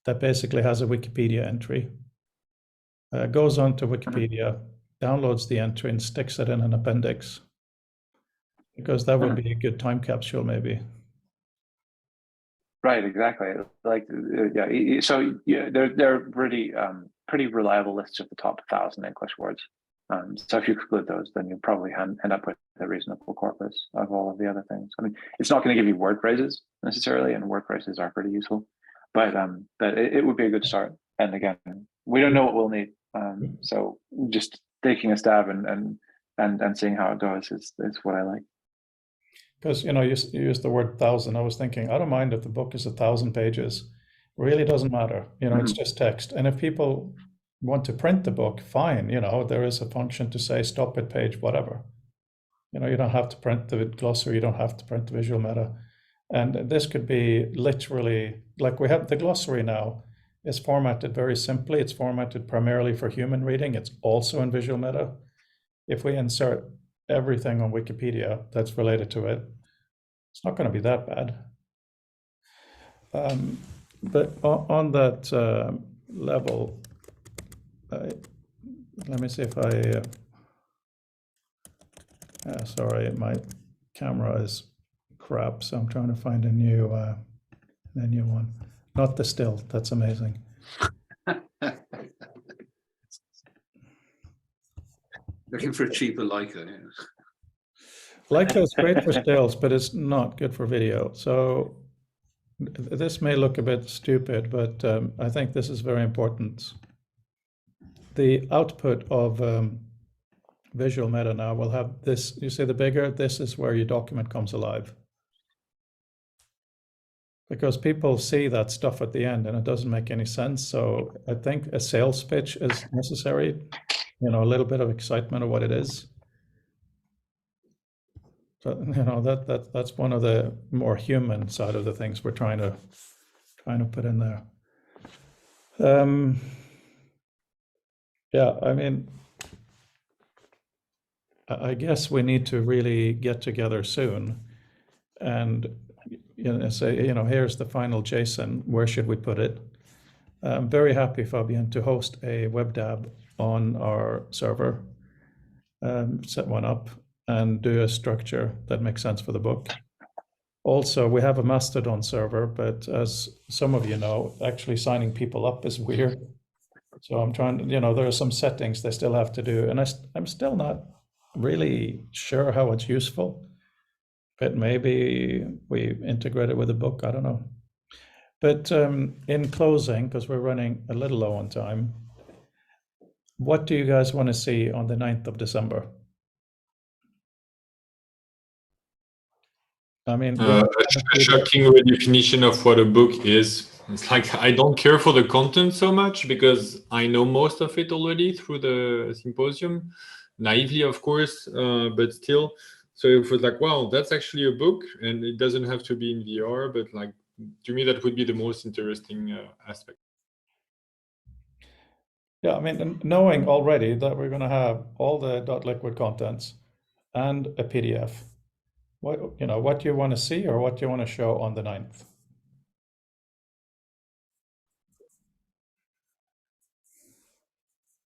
that basically has a Wikipedia entry, goes on to Wikipedia, downloads the entry and sticks it in an appendix, because that would be a good time capsule maybe. Right, exactly. Like, yeah. So yeah, they're really pretty reliable lists of the top 1,000 English words. So if you exclude those, then you'll probably end up with a reasonable corpus of all of the other things. I mean, it's not going to give you word phrases necessarily, and word phrases are pretty useful, but it would be a good start. And again, we don't know what we'll need, so just taking a stab and seeing how it goes is what I like. Because, you know, you use the word 1,000. I was thinking, I don't mind if the book is 1,000 pages. Really doesn't matter. You know, it's just text. And if people want to print the book, fine. You know, there is a function to say stop at page whatever. You know, you don't have to print the glossary. You don't have to print the visual meta. And this could be literally, like we have the glossary now is formatted very simply. It's formatted primarily for human reading. It's also in visual meta. If we insert everything on Wikipedia that's related to it, it's not going to be that bad. But on that level, let me see if I. Sorry, my camera is crap, so I'm trying to find a new one. Not the still. That's amazing. Looking for a cheaper Leica. Yeah. Leica is great for stills, but it's not good for video. So this may look a bit stupid, but I think this is very important. The output of Visual Meta now will have this. You see the bigger, this is where your document comes alive. Because people see that stuff at the end and it doesn't make any sense. So I think a sales pitch is necessary, you know, a little bit of excitement of what it is. So, you know, that's one of the more human side of the things we're trying to put in there. Yeah, I mean, I guess we need to really get together soon and, you know, say, you know, here's the final JSON, where should we put it? I'm very happy, Fabian, to host a WebDAV on our server, set one up and do a structure that makes sense for the book. Also, we have a Mastodon server, but as some of you know, actually signing people up is weird. So I'm trying to, you know, there are some settings they still have to do, and I'm still not really sure how it's useful, but maybe we integrate it with a book, I don't know. But in closing, because we're running a little low on time, what do you guys want to see on the 9th of December? I mean, A shocking redefinition of what a book is. It's like I don't care for the content so much because I know most of it already through the symposium, naively, of course, but still. So it was like, wow, that's actually a book, and it doesn't have to be in VR, but like to me, that would be the most interesting aspect. Yeah, I mean, knowing already that we're going to have all the .liquid contents and a PDF, what do you want to see or what do you want to show on the 9th?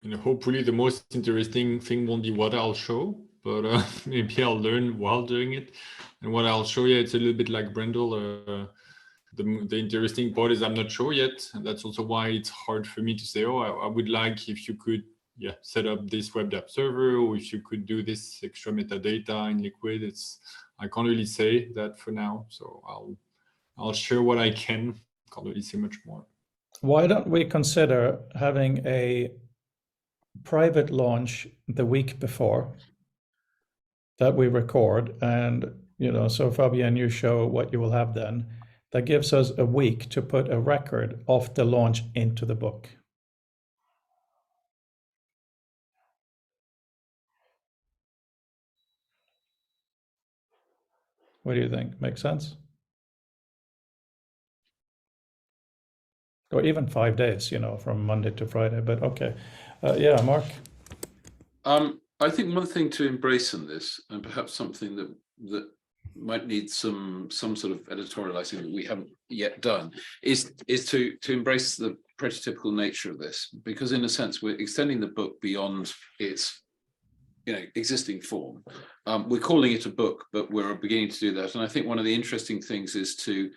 And hopefully the most interesting thing won't be what I'll show, but maybe I'll learn while doing it. And what I'll show you, it's a little bit like Brendel. The interesting part is I'm not sure yet. And that's also why it's hard for me to say, oh, I would like if you could set up this WebDAV server, or if you could do this extra metadata in Liquid. I can't really say that for now. So I'll share what I can. Can't really say much more. Why don't we consider having a private launch the week before that we record, and so Fabian, you show what you will have then. That gives us a week to put a record of the launch into the book. What do you think? Makes sense? Or even 5 days, from Monday to Friday, but okay. Yeah, Mark? I think one thing to embrace in this, and perhaps something that might need some sort of editorializing that we haven't yet done, is to embrace the prototypical nature of this, because in a sense we're extending the book beyond its existing form. We're calling it a book, but we're beginning to do that. And I think one of the interesting things is to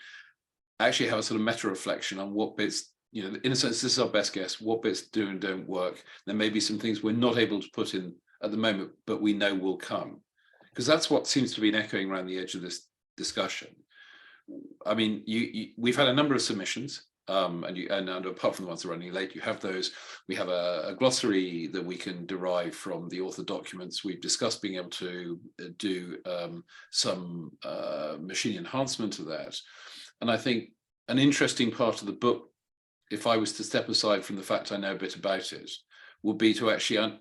actually have a sort of meta reflection on what bits, in a sense, this is our best guess, what bits do and don't work. There may be some things we're not able to put in at the moment, but we know will come. Because that's what seems to be echoing around the edge of this discussion. I mean, we've had a number of submissions, and apart from the ones that are running late, you have those. We have a glossary that we can derive from the author documents. We've discussed being able to do some machine enhancement of that. And I think an interesting part of the book, if I was to step aside from the fact I know a bit about it, would be to actually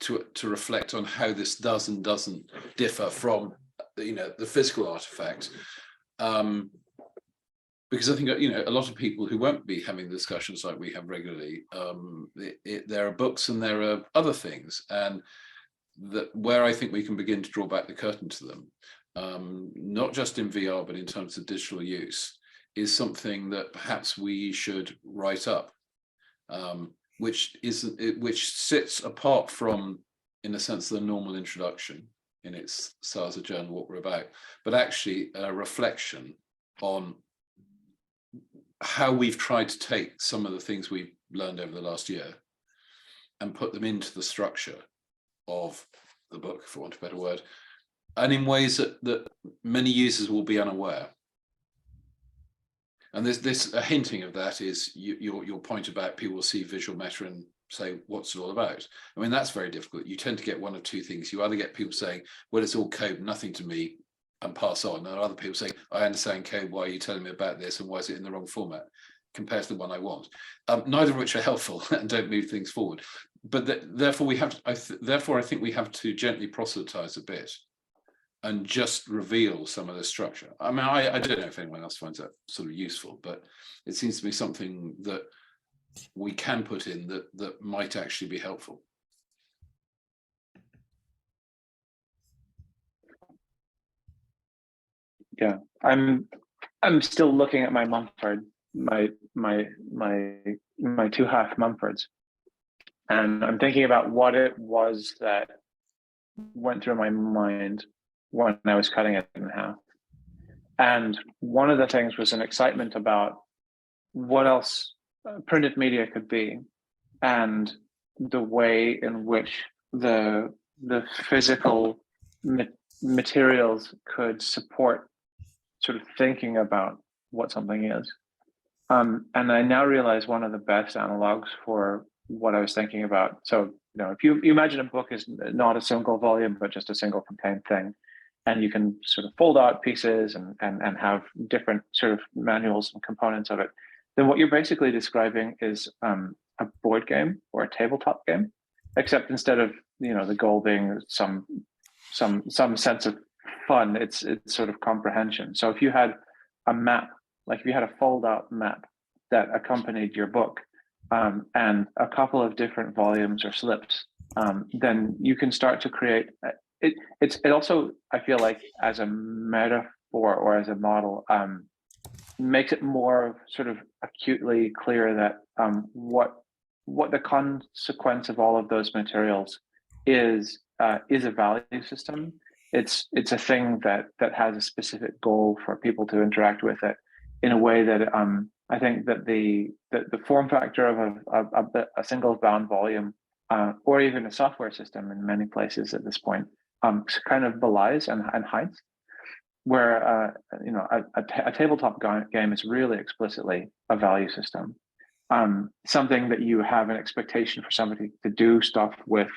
to reflect on how this does and doesn't differ from the physical artifact. Because I think a lot of people who won't be having discussions like we have regularly, there are books and there are other things, and where I think we can begin to draw back the curtain to them, not just in VR but in terms of digital use, is something that perhaps we should write up, which sits apart from, in a sense, the normal introduction in its style as a journal, what we're about, but actually a reflection on how we've tried to take some of the things we've learned over the last year and put them into the structure of the book, for want of a better word, and in ways that many users will be unaware. And there's a hinting of that is your point about people will see visual meta and say, what's it all about? I mean, that's very difficult. You tend to get one of two things. You either get people saying, well, it's all code, nothing to me, and pass on. And other people say, I understand code, why are you telling me about this? And why is it in the wrong format compared to the one I want? Neither of which are helpful and don't move things forward. But therefore, I think we have to gently proselytize a bit and just reveal some of the structure. I mean, I don't know if anyone else finds that sort of useful, but it seems to be something that we can put in that might actually be helpful. Yeah, I'm still looking at my Mumford, my 2.5 Mumfords, and I'm thinking about what it was that went through my mind when I was cutting it in half. And one of the things was an excitement about what else printed media could be, and the way in which the physical materials could support sort of thinking about what something is. And I now realize one of the best analogs for what I was thinking about. So, if you imagine a book is not a single volume, but just a single contained thing, and you can sort of fold out pieces and have different sort of manuals and components of it, then what you're basically describing is a board game or a tabletop game, except instead of the goal being some sense of fun, it's sort of comprehension. So if you had a map, like if you had a fold out map that accompanied your book, and a couple of different volumes or slips, then you can start to create it. It also, I feel like, as a metaphor or as a model, makes it more sort of acutely clear that what the consequence of all of those materials is a value system. It's a thing that has a specific goal for people to interact with it in a way that I think that the form factor of a single bound volume, or even a software system in many places at this point, kind of belies and hides. Where a tabletop game is really explicitly a value system, something that you have an expectation for somebody to do stuff with,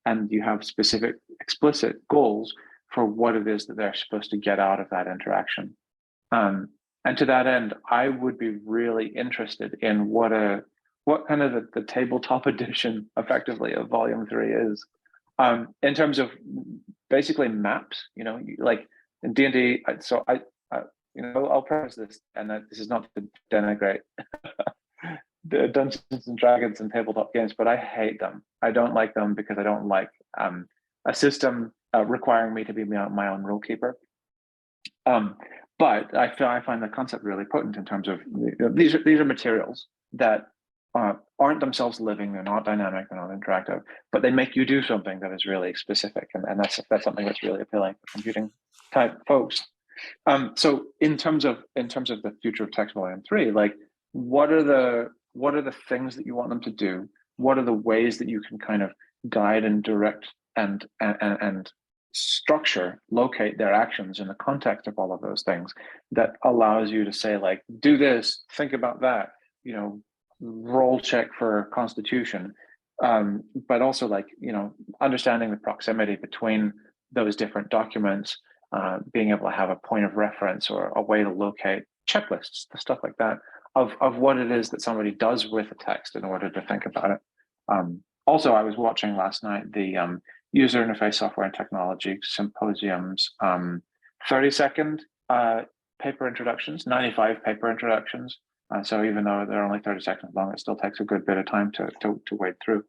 and you have specific explicit goals for what it is that they're supposed to get out of that interaction. And to that end, I would be really interested in what kind of the tabletop edition, effectively, of Volume 3 is, in terms of basically maps. Like in D&D. So I'll preface this, and that this is not to denigrate the Dungeons and Dragons and tabletop games, but I hate them. I don't like them because I don't like a system requiring me to be my own rule keeper. But I find the concept really potent in terms of these are materials that aren't themselves living. They're not dynamic. They're not interactive. But they make you do something that is really specific, and that's something that's really appealing for computing type folks. So in terms of the future of text volume 3, like what are the things that you want them to do? What are the ways that you can kind of guide and direct and structure, locate their actions in the context of all of those things that allows you to say, like, do this, think about that, roll check for constitution, but also, like, understanding the proximity between those different documents, being able to have a point of reference or a way to locate checklists, stuff like that, of what it is that somebody does with a text in order to think about it. Also, I was watching last night the User Interface Software and Technology Symposium's 30-second paper introductions, 95 paper introductions. So even though they're only 30 seconds long, it still takes a good bit of time to wade through.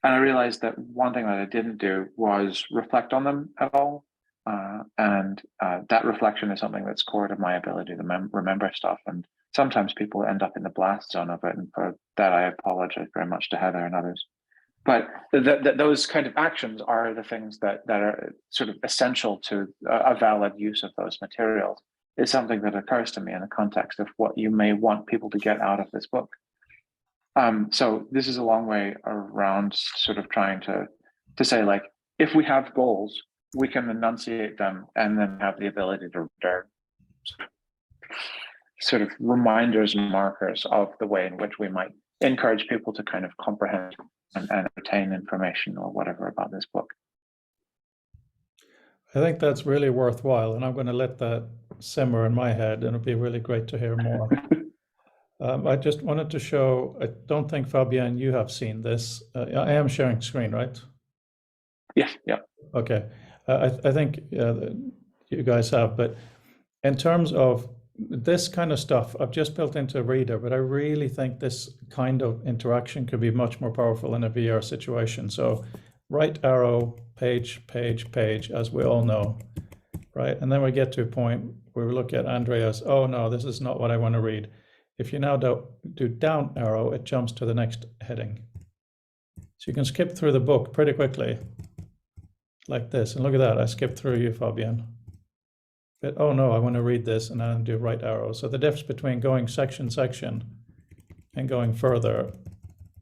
And I realized that one thing that I didn't do was reflect on them at all. And that reflection is something that's core to my ability to remember stuff. And sometimes people end up in the blast zone of it, and for that I apologize very much to Heather and others. But those kind of actions are the things that are sort of essential to a valid use of those materials. Is something that occurs to me in the context of what you may want people to get out of this book. So this is a long way around sort of trying to say, like, if we have goals, we can enunciate them and then have the ability to sort of reminders and markers of the way in which we might encourage people to kind of comprehend and retain information or whatever about this book. I think that's really worthwhile, and I'm going to let that simmer in my head, and it'll be really great to hear more. I just wanted to show, I don't think, Fabienne, you have seen this. I am sharing screen, right? Yes, yeah. Okay. I think you guys have, but in terms of this kind of stuff, I've just built into Reader, but I really think this kind of interaction could be much more powerful in a VR situation. So right arrow, page, page, page, as we all know, right? And then we get to a point where we look at Andreas, oh no, this is not what I want to read. If you now do down arrow, it jumps to the next heading. So you can skip through the book pretty quickly, like this. And look at that, I skipped through you, Fabienne. But oh no, I want to read this, and then do right arrow. So the difference between going section, and going further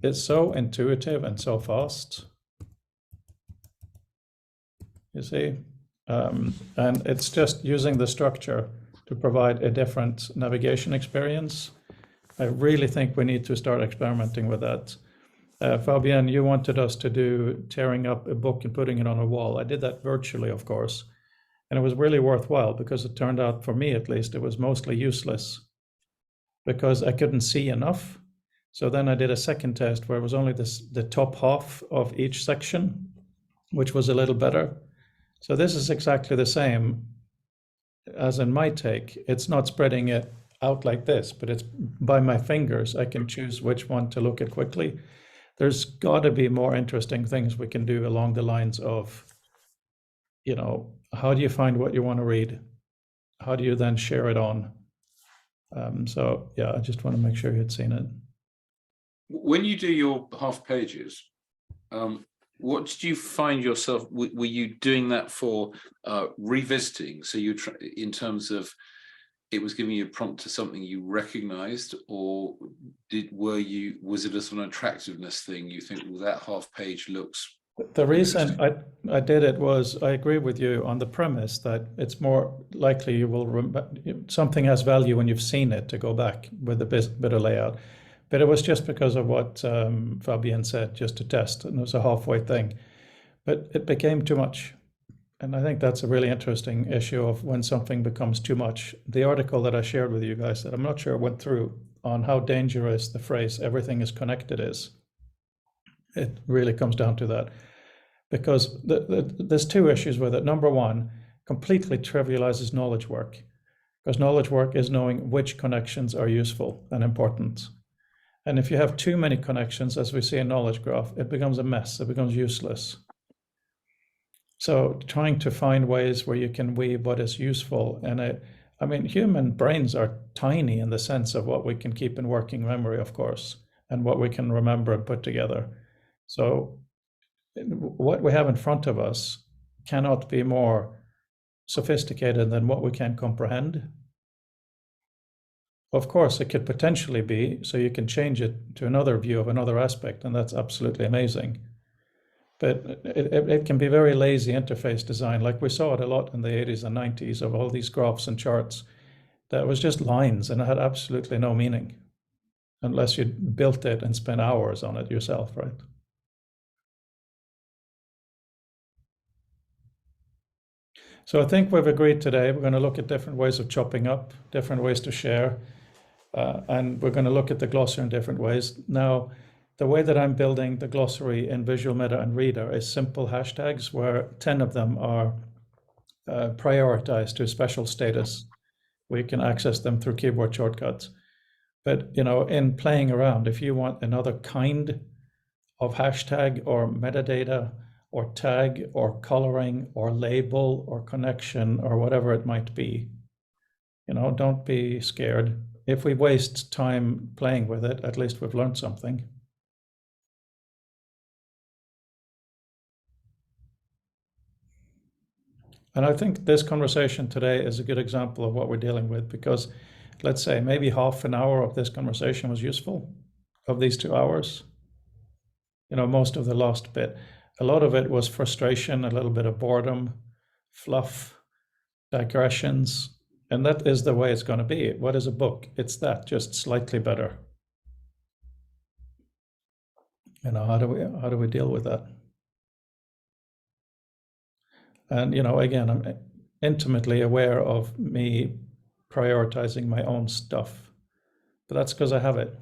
is so intuitive and so fast. You see? And it's just using the structure to provide a different navigation experience. I really think we need to start experimenting with that. Fabienne, you wanted us to do tearing up a book and putting it on a wall. I did that virtually, of course. And it was really worthwhile because it turned out, for me at least, it was mostly useless because I couldn't see enough. So then I did a second test where it was only the top half of each section, which was a little better. So this is exactly the same as in my take. It's not spreading it out like this, but it's by my fingers. I can choose which one to look at quickly. There's got to be more interesting things we can do along the lines of, you know, how do you find what you want to read? How do you then share it on? So yeah, I just want to make sure you had seen it. When you do your half pages, what did you find yourself, were you doing that for revisiting? So you in terms of it was giving you a prompt to something you recognized, or was it a sort of attractiveness thing? You think, well, that half page looks. The reason I did it was I agree with you on the premise that it's more likely you will something has value when you've seen it to go back with a bit of layout. But it was just because of what Fabienne said, just to test, and it was a halfway thing. But it became too much. And I think that's a really interesting issue of when something becomes too much. The article that I shared with you guys that I'm not sure went through on how dangerous the phrase everything is connected is. It really comes down to that. Because there's two issues with it. Number one, completely trivializes knowledge work. Because knowledge work is knowing which connections are useful and important. And if you have too many connections, as we see in knowledge graph, it becomes a mess, it becomes useless. So trying to find ways where you can weave what is useful, and I mean, human brains are tiny in the sense of what we can keep in working memory, of course, and what we can remember and put together. So what we have in front of us cannot be more sophisticated than what we can comprehend. Of course, it could potentially be, so you can change it to another view of another aspect, and that's absolutely amazing. But it can be very lazy interface design, like we saw it a lot in the 80s and 90s of all these graphs and charts that was just lines and it had absolutely no meaning unless you built it and spent hours on it yourself, right? So I think we've agreed today, we're going to look at different ways of chopping up, different ways to share, and we're going to look at the glossary in different ways. Now, the way that I'm building the glossary in Visual Meta and Reader is simple hashtags where 10 of them are prioritized to a special status where you can access them through keyboard shortcuts. But, you know, in playing around, if you want another kind of hashtag or metadata or tag or coloring or label or connection or whatever it might be, you know, don't be scared. if we waste time playing with it, at least we've learned something. And I think this conversation today is a good example of what we're dealing with, because let's say maybe half an hour of this conversation was useful, of these 2 hours. You know, most of the last bit. A lot of it was frustration, a little bit of boredom, fluff, digressions, and that is the way it's going to be. What is a book? It's that, just slightly better. You know, how do we deal with that? And, you know, again, I'm intimately aware of me prioritizing my own stuff, but that's because I have it.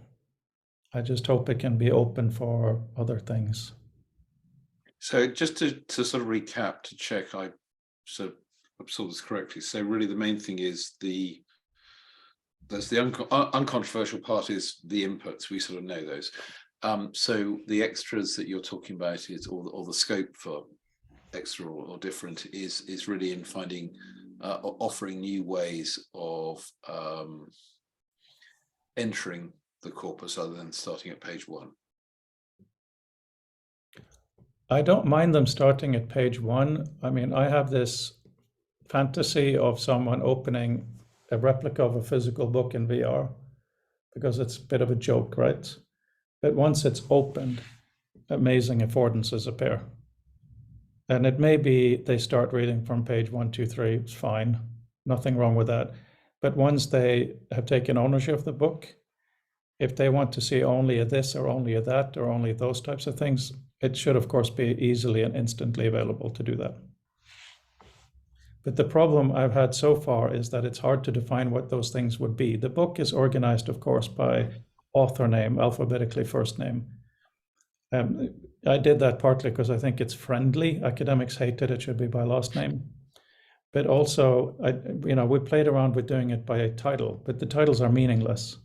I just hope it can be open for other things. So just to sort of recap, to check I sort of absorb this correctly. So really the main thing is there's the uncontroversial part is the inputs. We sort of know those. So the extras that you're talking about is, or the scope for extra or different is really in finding, offering new ways of entering the corpus other than starting at page 1. I don't mind them starting at page 1. I mean, I have this fantasy of someone opening a replica of a physical book in VR, because it's a bit of a joke, right? But once it's opened, amazing affordances appear. And it may be they start reading from page 1, 2, 3, it's fine, nothing wrong with that. But once they have taken ownership of the book, if they want to see only a this or only a that or only those types of things, it should of course be easily and instantly available to do that. But the problem I've had so far is that it's hard to define what those things would be. The book is organized, of course, by author name, alphabetically first name. I did that partly because I think it's friendly. Academics hate it, it should be by last name. But also, we played around with doing it by a title, but the titles are meaningless.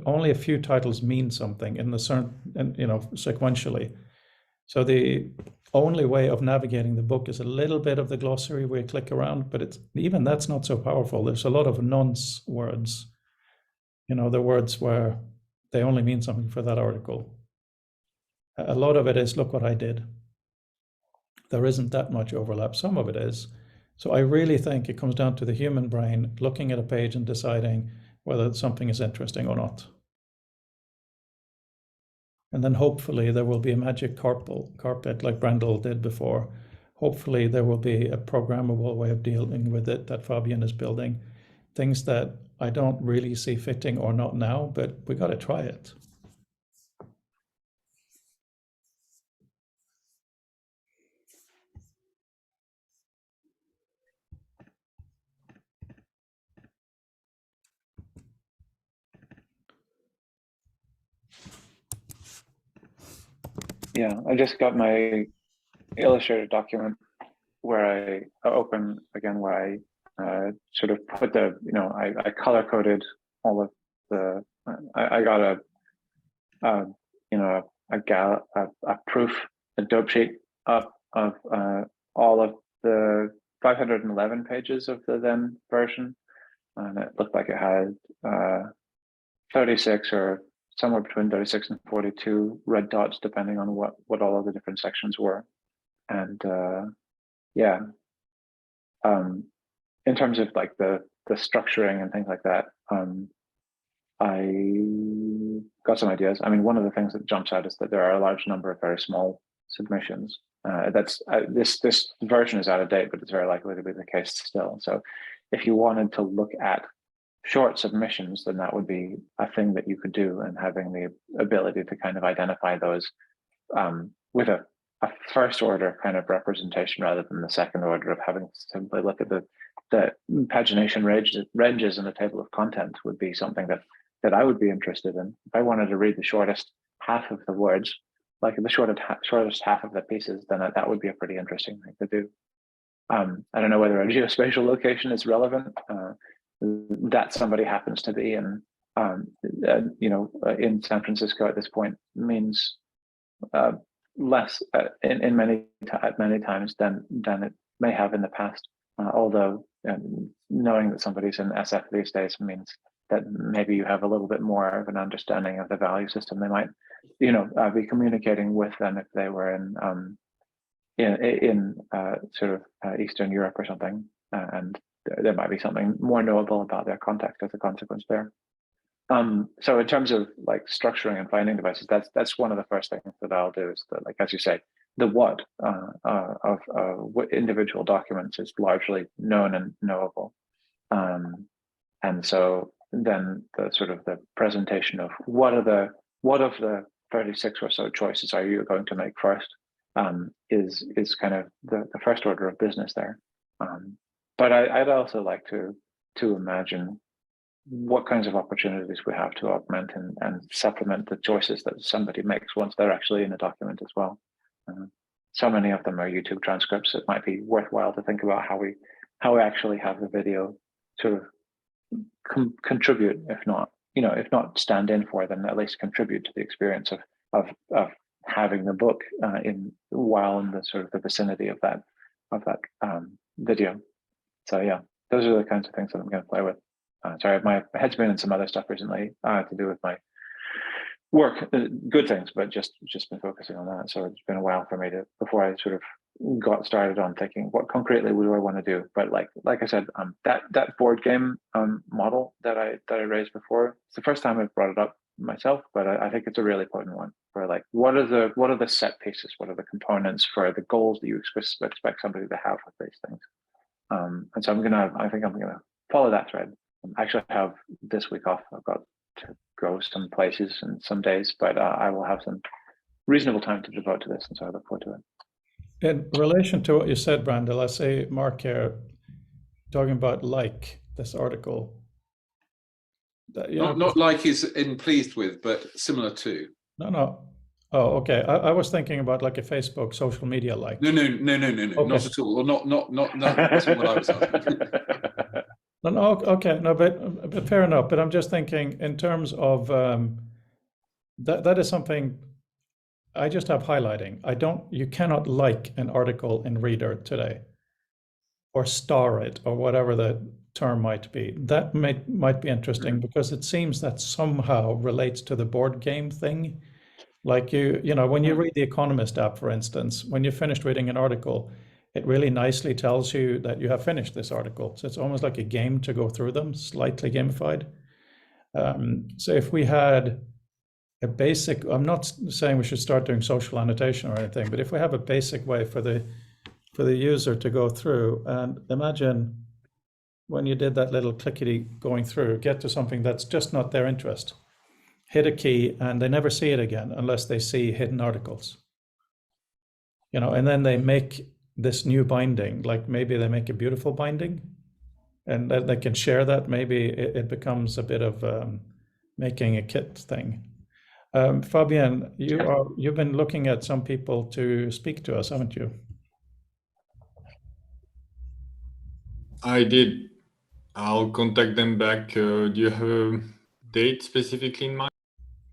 Only a few titles mean something in the certain, sequentially. So the only way of navigating the book is a little bit of the glossary where you click around, but even that's not so powerful. There's a lot of nonce words, the words where they only mean something for that article. A lot of it is, look what I did. There isn't that much overlap. Some of it is. So I really think it comes down to the human brain looking at a page and deciding whether something is interesting or not. And then hopefully there will be a magic carpet like Brendel did before. Hopefully there will be a programmable way of dealing with it that Fabian is building. Things that I don't really see fitting or not now, but we got to try it. Yeah, I just got my Illustrator document where I open again, where I sort of put the, I color coded all of the, I got a proof, a dope sheet of all of the 511 pages of the then version. And it looked like it had 36 or somewhere between 36 and 42 red dots, depending on what all of the different sections were. And in terms of like the structuring and things like that, I got some ideas. I mean, one of the things that jumps out is that there are a large number of very small submissions. This version is out of date, but it's very likely to be the case still. So if you wanted to look at short submissions, then that would be a thing that you could do, and having the ability to kind of identify those with a first order kind of representation rather than the second order of having to simply look at the pagination ranges in the table of content would be something that I would be interested in. If I wanted to read the shortest half of the words, like the shortest half of the pieces, then that would be a pretty interesting thing to do. I don't know whether a geospatial location is relevant. That somebody happens to be in San Francisco at this point means less in many times than it may have in the past. Although knowing that somebody's in SF these days means that maybe you have a little bit more of an understanding of the value system they might, be communicating with than if they were in sort of Eastern Europe or something, and there might be something more knowable about their context as a consequence there. So in terms of like structuring and finding devices, that's one of the first things that I'll do is that, like as you say, the what of individual documents is largely known and knowable, and so then the sort of the presentation of what of the 36 or so choices are you going to make first is kind of the first order of business there. But I'd also like to imagine what kinds of opportunities we have to augment and supplement the choices that somebody makes once they're actually in a document as well. So many of them are YouTube transcripts. It might be worthwhile to think about how we actually have the video sort of contribute, if not stand in for, then at least contribute to the experience of having the book while in the sort of the vicinity of that video. So yeah, those are the kinds of things that I'm going to play with. Sorry, my head's been in some other stuff recently to do with my work, good things, but just been focusing on that. So it's been a while for me before I sort of got started on thinking what concretely do I want to do. But like I said, that board game model that I raised before, it's the first time I've brought it up myself, but I think it's a really potent one for like what are the set pieces, what are the components for the goals that you expect somebody to have with these things. And so I think I'm gonna follow that thread. I actually have this week off. I've got to go some places and some days, but I will have some reasonable time to devote to this, and so I look forward to it. In relation to what you said, Brandel, I say Mark here, talking about like this article. Not like is in pleased with, but similar to. No. Oh, okay. I was thinking about like a Facebook social media like. No, Okay. not at all. Or not that's what I was asking. No, okay, no, but fair enough. But I'm just thinking in terms of that is something I just have highlighting. You cannot like an article in Reader today, or star it, or whatever the term might be. That might be interesting because it seems that somehow relates to the board game thing. Like when you read the Economist app, for instance, when you're finished reading an article, it really nicely tells you that you have finished this article. So it's almost like a game to go through them, slightly gamified. So if we had a basic, I'm not saying we should start doing social annotation or anything, but if we have a basic way for the user to go through, and imagine when you did that little clickety going through, get to something that's just not their interest, hit a key and they never see it again unless they see hidden articles. And then they make this new binding, like maybe they make a beautiful binding and that they can share that. Maybe it becomes a bit of making a kit thing. Fabian, you've been looking at some people to speak to us, haven't you? I did. I'll contact them back. Do you have a date specifically in mind?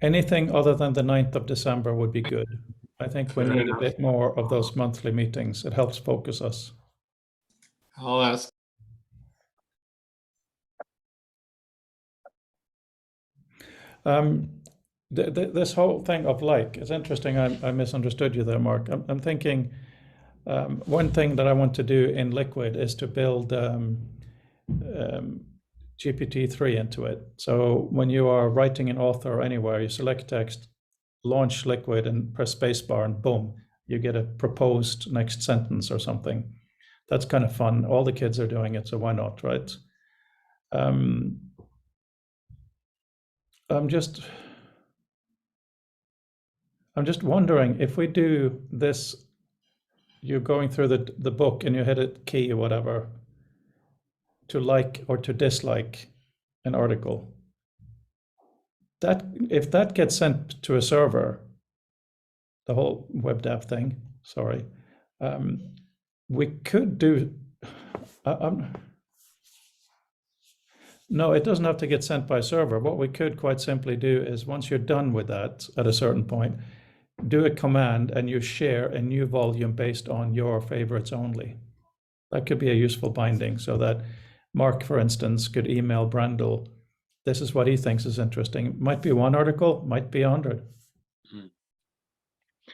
Anything other than the 9th of December would be good. I think we Fair need enough. a bit more of those monthly meetings. It helps focus us. I'll ask. This whole thing of like, it's interesting. I misunderstood you there, Mark. I'm thinking one thing that I want to do in Liquid is to build GPT-3 into it. So when you are writing an author or anywhere, you select text, launch Liquid and press spacebar and boom, you get a proposed next sentence or something. That's kind of fun. All the kids are doing it, so why not, right? I'm just wondering if we do this, you're going through the book and you hit a key or whatever to like or to dislike an article. That if that gets sent to a server, the whole web dev thing, sorry, we could do, no, it doesn't have to get sent by server. What we could quite simply do is once you're done with that at a certain point, do a command and you share a new volume based on your favorites only. That could be a useful binding so that Mark, for instance, could email Brandel this is what he thinks is interesting. Might be one article, might be 100.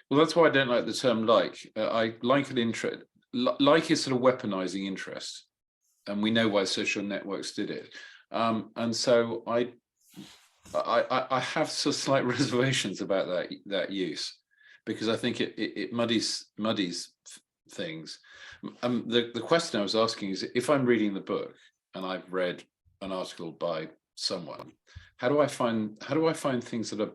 Well, that's why I don't like the term like. I like an interest. Like is sort of weaponizing interest, and we know why social networks did it. And so I have sort of slight reservations about that use, because I think it muddies things. The question I was asking is, if I'm reading the book and I've read an article by someone, how do I find things that are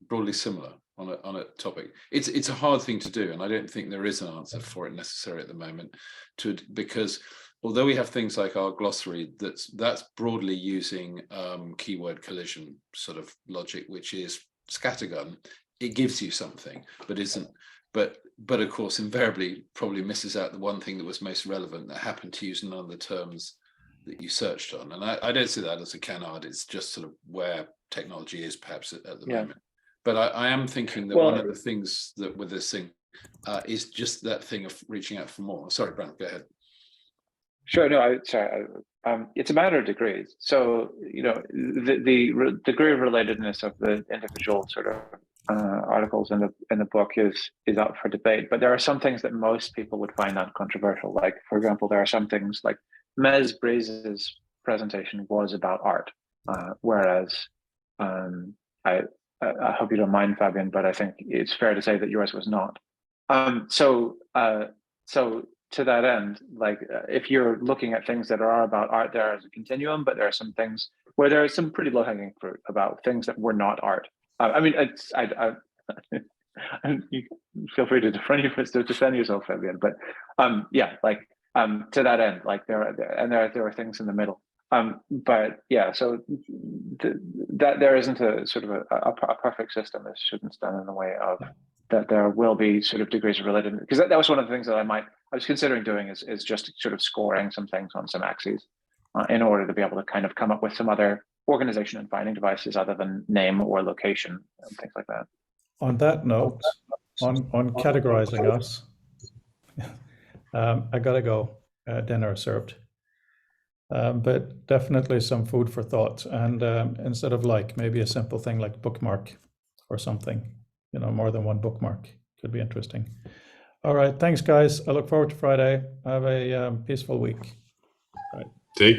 broadly similar on a topic? It's a hard thing to do, and I don't think there is an answer for it necessarily at the moment, because although we have things like our glossary that's broadly using keyword collision sort of logic, which is scattergun, it gives you something, but of course invariably probably misses out the one thing that was most relevant, that happened to use none of the terms that you searched on. And I don't see that as a canard. It's just sort of where technology is perhaps at the moment. But I am thinking that one of the things that with this thing is just that thing of reaching out for more. Sorry, Brent, go ahead. Sure. No, it's a matter of degrees. So, you know, the degree of relatedness of the individual sort of articles in the book is up for debate. But there are some things that most people would find uncontroversial. Like, for example, there are some things like Mez Breeze's presentation was about art, whereas I hope you don't mind, Fabian, but I think it's fair to say that yours was not. So to that end, like if you're looking at things that are about art, there is a continuum, but there are some things where there is some pretty low-hanging fruit about things that were not art. I mean, you feel free to defend yourself, Fabian, but yeah, like to that end, like there are things in the middle. But yeah, so that there isn't a sort of a perfect system. It shouldn't stand in the way of that. There will be sort of degrees of relatedness, because that was one of the things that I was considering doing is just sort of scoring some things on some axes in order to be able to kind of come up with some other organization and finding devices other than name or location and things like that. On that note, on categorizing us, I gotta go. Dinner served. But definitely some food for thought, and instead of like, maybe a simple thing like bookmark or something, you know, more than one bookmark could be interesting. All right, thanks guys. I look forward to Friday. Have a peaceful week. All right.